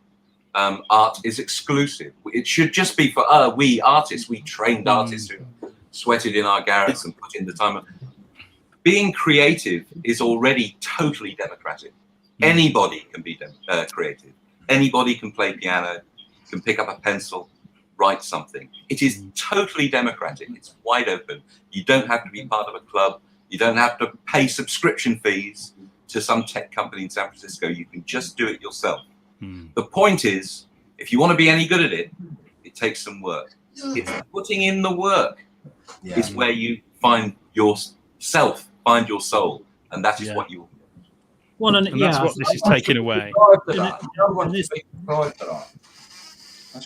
art is exclusive. It should just be for we artists, we trained artists who sweated in our garrets and put in the time. Being creative is already totally democratic. Anybody can be creative. Anybody can play piano, can pick up a pencil, write something. It is totally democratic. It's wide open. You don't have to be part of a club. You don't have to pay subscription fees to some tech company in San Francisco. You can just do it yourself. The point is, if you want to be any good at it, it takes some work. It's putting in the work is where you find yourself, find your soul, and that is what you. Well, and that's what this is taking away.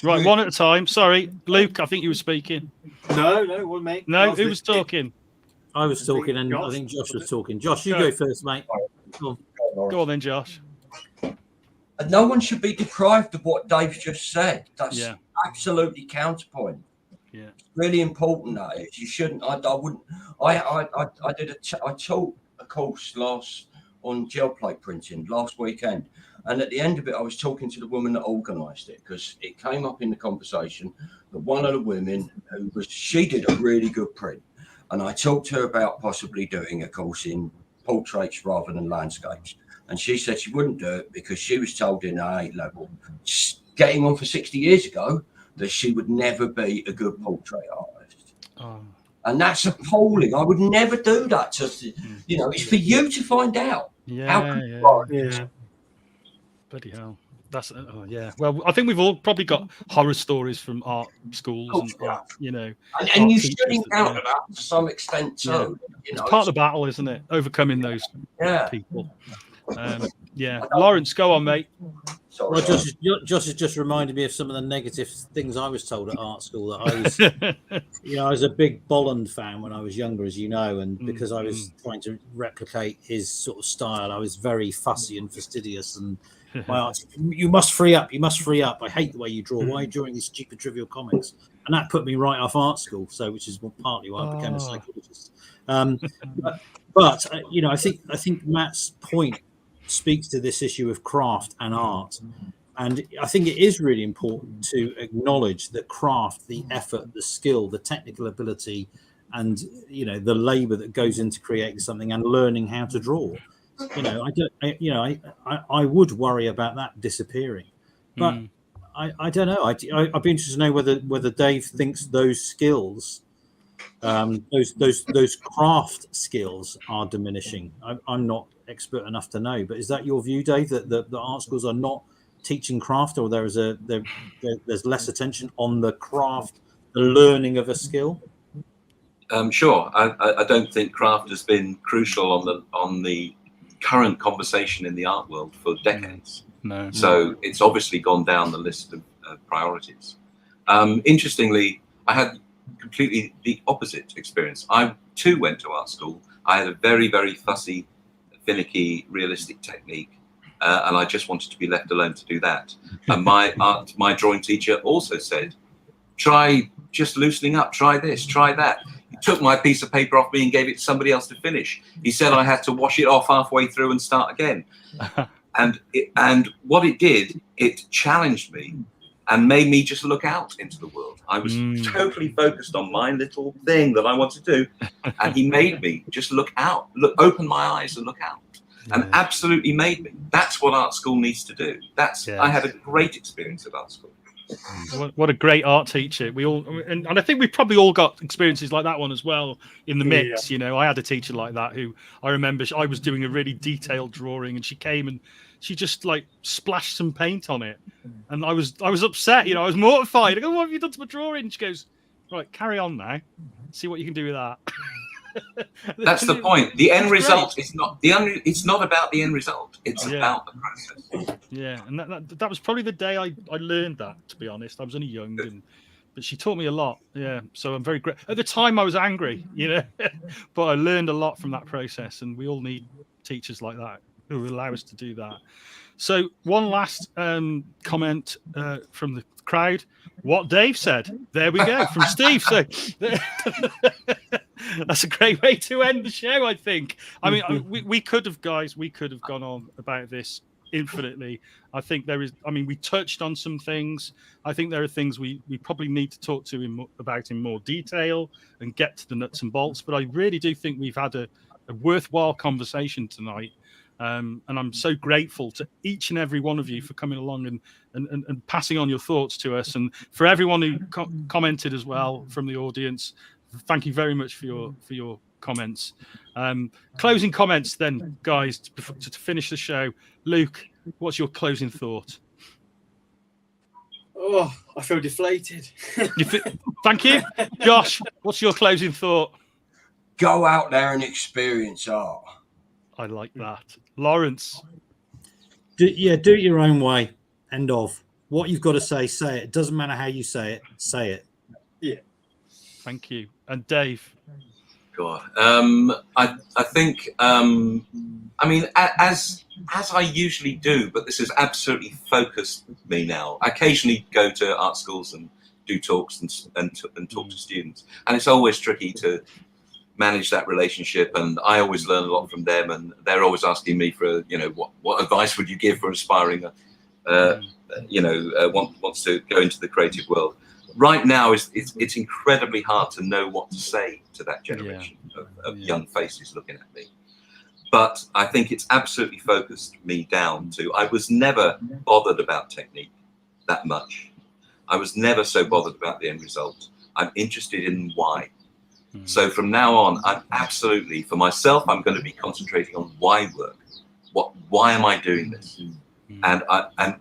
Right, one at a time. Sorry, Luke, I think you were speaking. No, mate. No, who was talking? I was talking, and I think Josh was talking. Josh, you go first, mate. Go on then, Josh. No one should be deprived of what Dave's just said. That's absolutely counterpoint. Yeah, it's really important that is. You shouldn't. I wouldn't. I taught a course on gel plate printing last weekend, And at the end of it, I was talking to the woman that organised it, because it came up in the conversation that one of the women she did a really good print. And I talked to her about possibly doing a course in portraits rather than landscapes. And she said she wouldn't do it because she was told in her A level, getting on for 60 years ago, that she would never be a good portrait artist. Oh. And that's appalling. I would never do that. It's for you to find out. Yeah. Bloody hell. That's yeah. Well, I think we've all probably got horror stories from art schools, and you should encounter that to some extent too. Yeah. It's part of the battle, isn't it? Overcoming those people. Laurence, go on, mate. Sorry. Well, Josh has just reminded me of some of the negative things I was told at art school. That I was, I was a big Bolland fan when I was younger, as you know, and because I was trying to replicate his sort of style, I was very fussy and fastidious. And my art, you must free up. You must free up. I hate the way you draw. Why are you drawing these stupid, trivial comics? And that put me right off art school. So, which is partly why I became a psychologist. But I think Matt's point speaks to this issue of craft and art, and I think it is really important to acknowledge that craft, the effort, the skill, the technical ability, and the labor that goes into creating something and learning how to draw. I would worry about that disappearing, but I don't know. I'd be interested to know whether Dave thinks those skills, those craft skills, are diminishing. I'm not expert enough to know, but is that your view, Dave, that the art schools are not teaching craft, or there's less attention on the craft, the learning of a skill? Sure. I don't think craft has been crucial on the current conversation in the art world for decades. No. So it's obviously gone down the list of priorities. Interestingly, I had completely the opposite experience. I too went to art school. I had a very, very fussy, finicky, realistic technique, and I just wanted to be left alone to do that. And my drawing teacher also said, try just loosening up, try this, try that. He took my piece of paper off me and gave it to somebody else to finish. He said I had to wash it off halfway through and start again. And what it did, it challenged me and made me just look out into the world. I was totally focused on my little thing that I wanted to do. And he made me just look out, open my eyes and look out. And absolutely made me. That's what art school needs to do. I had a great experience at art school. What a great art teacher. We all, and I think we've probably all got experiences like that one as well in the mix. I had a teacher like that who I remember I was doing a really detailed drawing and she came and she just like splashed some paint on it, and I was upset. I was mortified. I go, "What have you done to my drawing?" She goes, "Right, carry on now. See what you can do with that." That's the point. The end result is not it's not about the end result. It's about the process. Yeah, and that was probably the day I learned that. To be honest, I was only young, but she taught me a lot. Yeah, so I'm very grateful. At the time, I was angry, but I learned a lot from that process, and we all need teachers like that who allow us to do that. So one last comment from the crowd. What Dave said. There we go, from Steve. So that's a great way to end the show, I think. I mean, we could have gone on about this infinitely. I think we touched on some things. I think there are things we probably need to talk to about in more detail and get to the nuts and bolts. But I really do think we've had a worthwhile conversation tonight. And I'm so grateful to each and every one of you for coming along and passing on your thoughts to us, and for everyone who commented as well from the audience. Thank you very much for your comments. Closing comments then, guys, to finish the show. Luke, what's your closing thought? Oh, I feel deflated. Thank you. Josh, what's your closing thought? Go out there and experience art. I like that. Laurence? Do it your own way. End of. What you've got to say it. It doesn't matter how you say it. Say it. Yeah. Thank you. And Dave? God. I think, as I usually do, but this has absolutely focused me now. I occasionally go to art schools and do talks and talk to students. And it's always tricky to manage that relationship, and I always learn a lot from them, and they're always asking me for, you know, what advice would you give for aspiring, wants to go into the creative world. Right now, it's incredibly hard to know what to say to that generation of young faces looking at me. But I think it's absolutely focused me down to, I was never bothered about technique that much. I was never so bothered about the end result. I'm interested in why. So from now on, I'm absolutely, for myself, I'm going to be concentrating on why work. Why am I doing this? And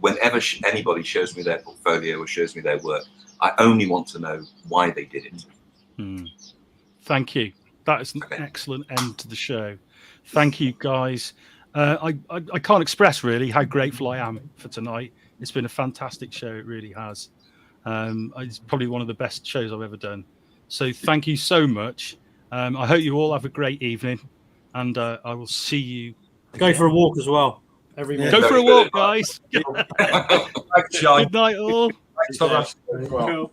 whenever anybody shows me their portfolio or shows me their work, I only want to know why they did it. Thank you. That is an excellent end to the show. Thank you, guys. I can't express really how grateful I am for tonight. It's been a fantastic show. It really has. It's probably one of the best shows I've ever done. So thank you so much. I hope you all have a great evening, and I will see you. Go for a walk as well. Every morning. Go for a walk, guys. Thanks, Sean. Good night, all. Thanks, Thomas. Cool.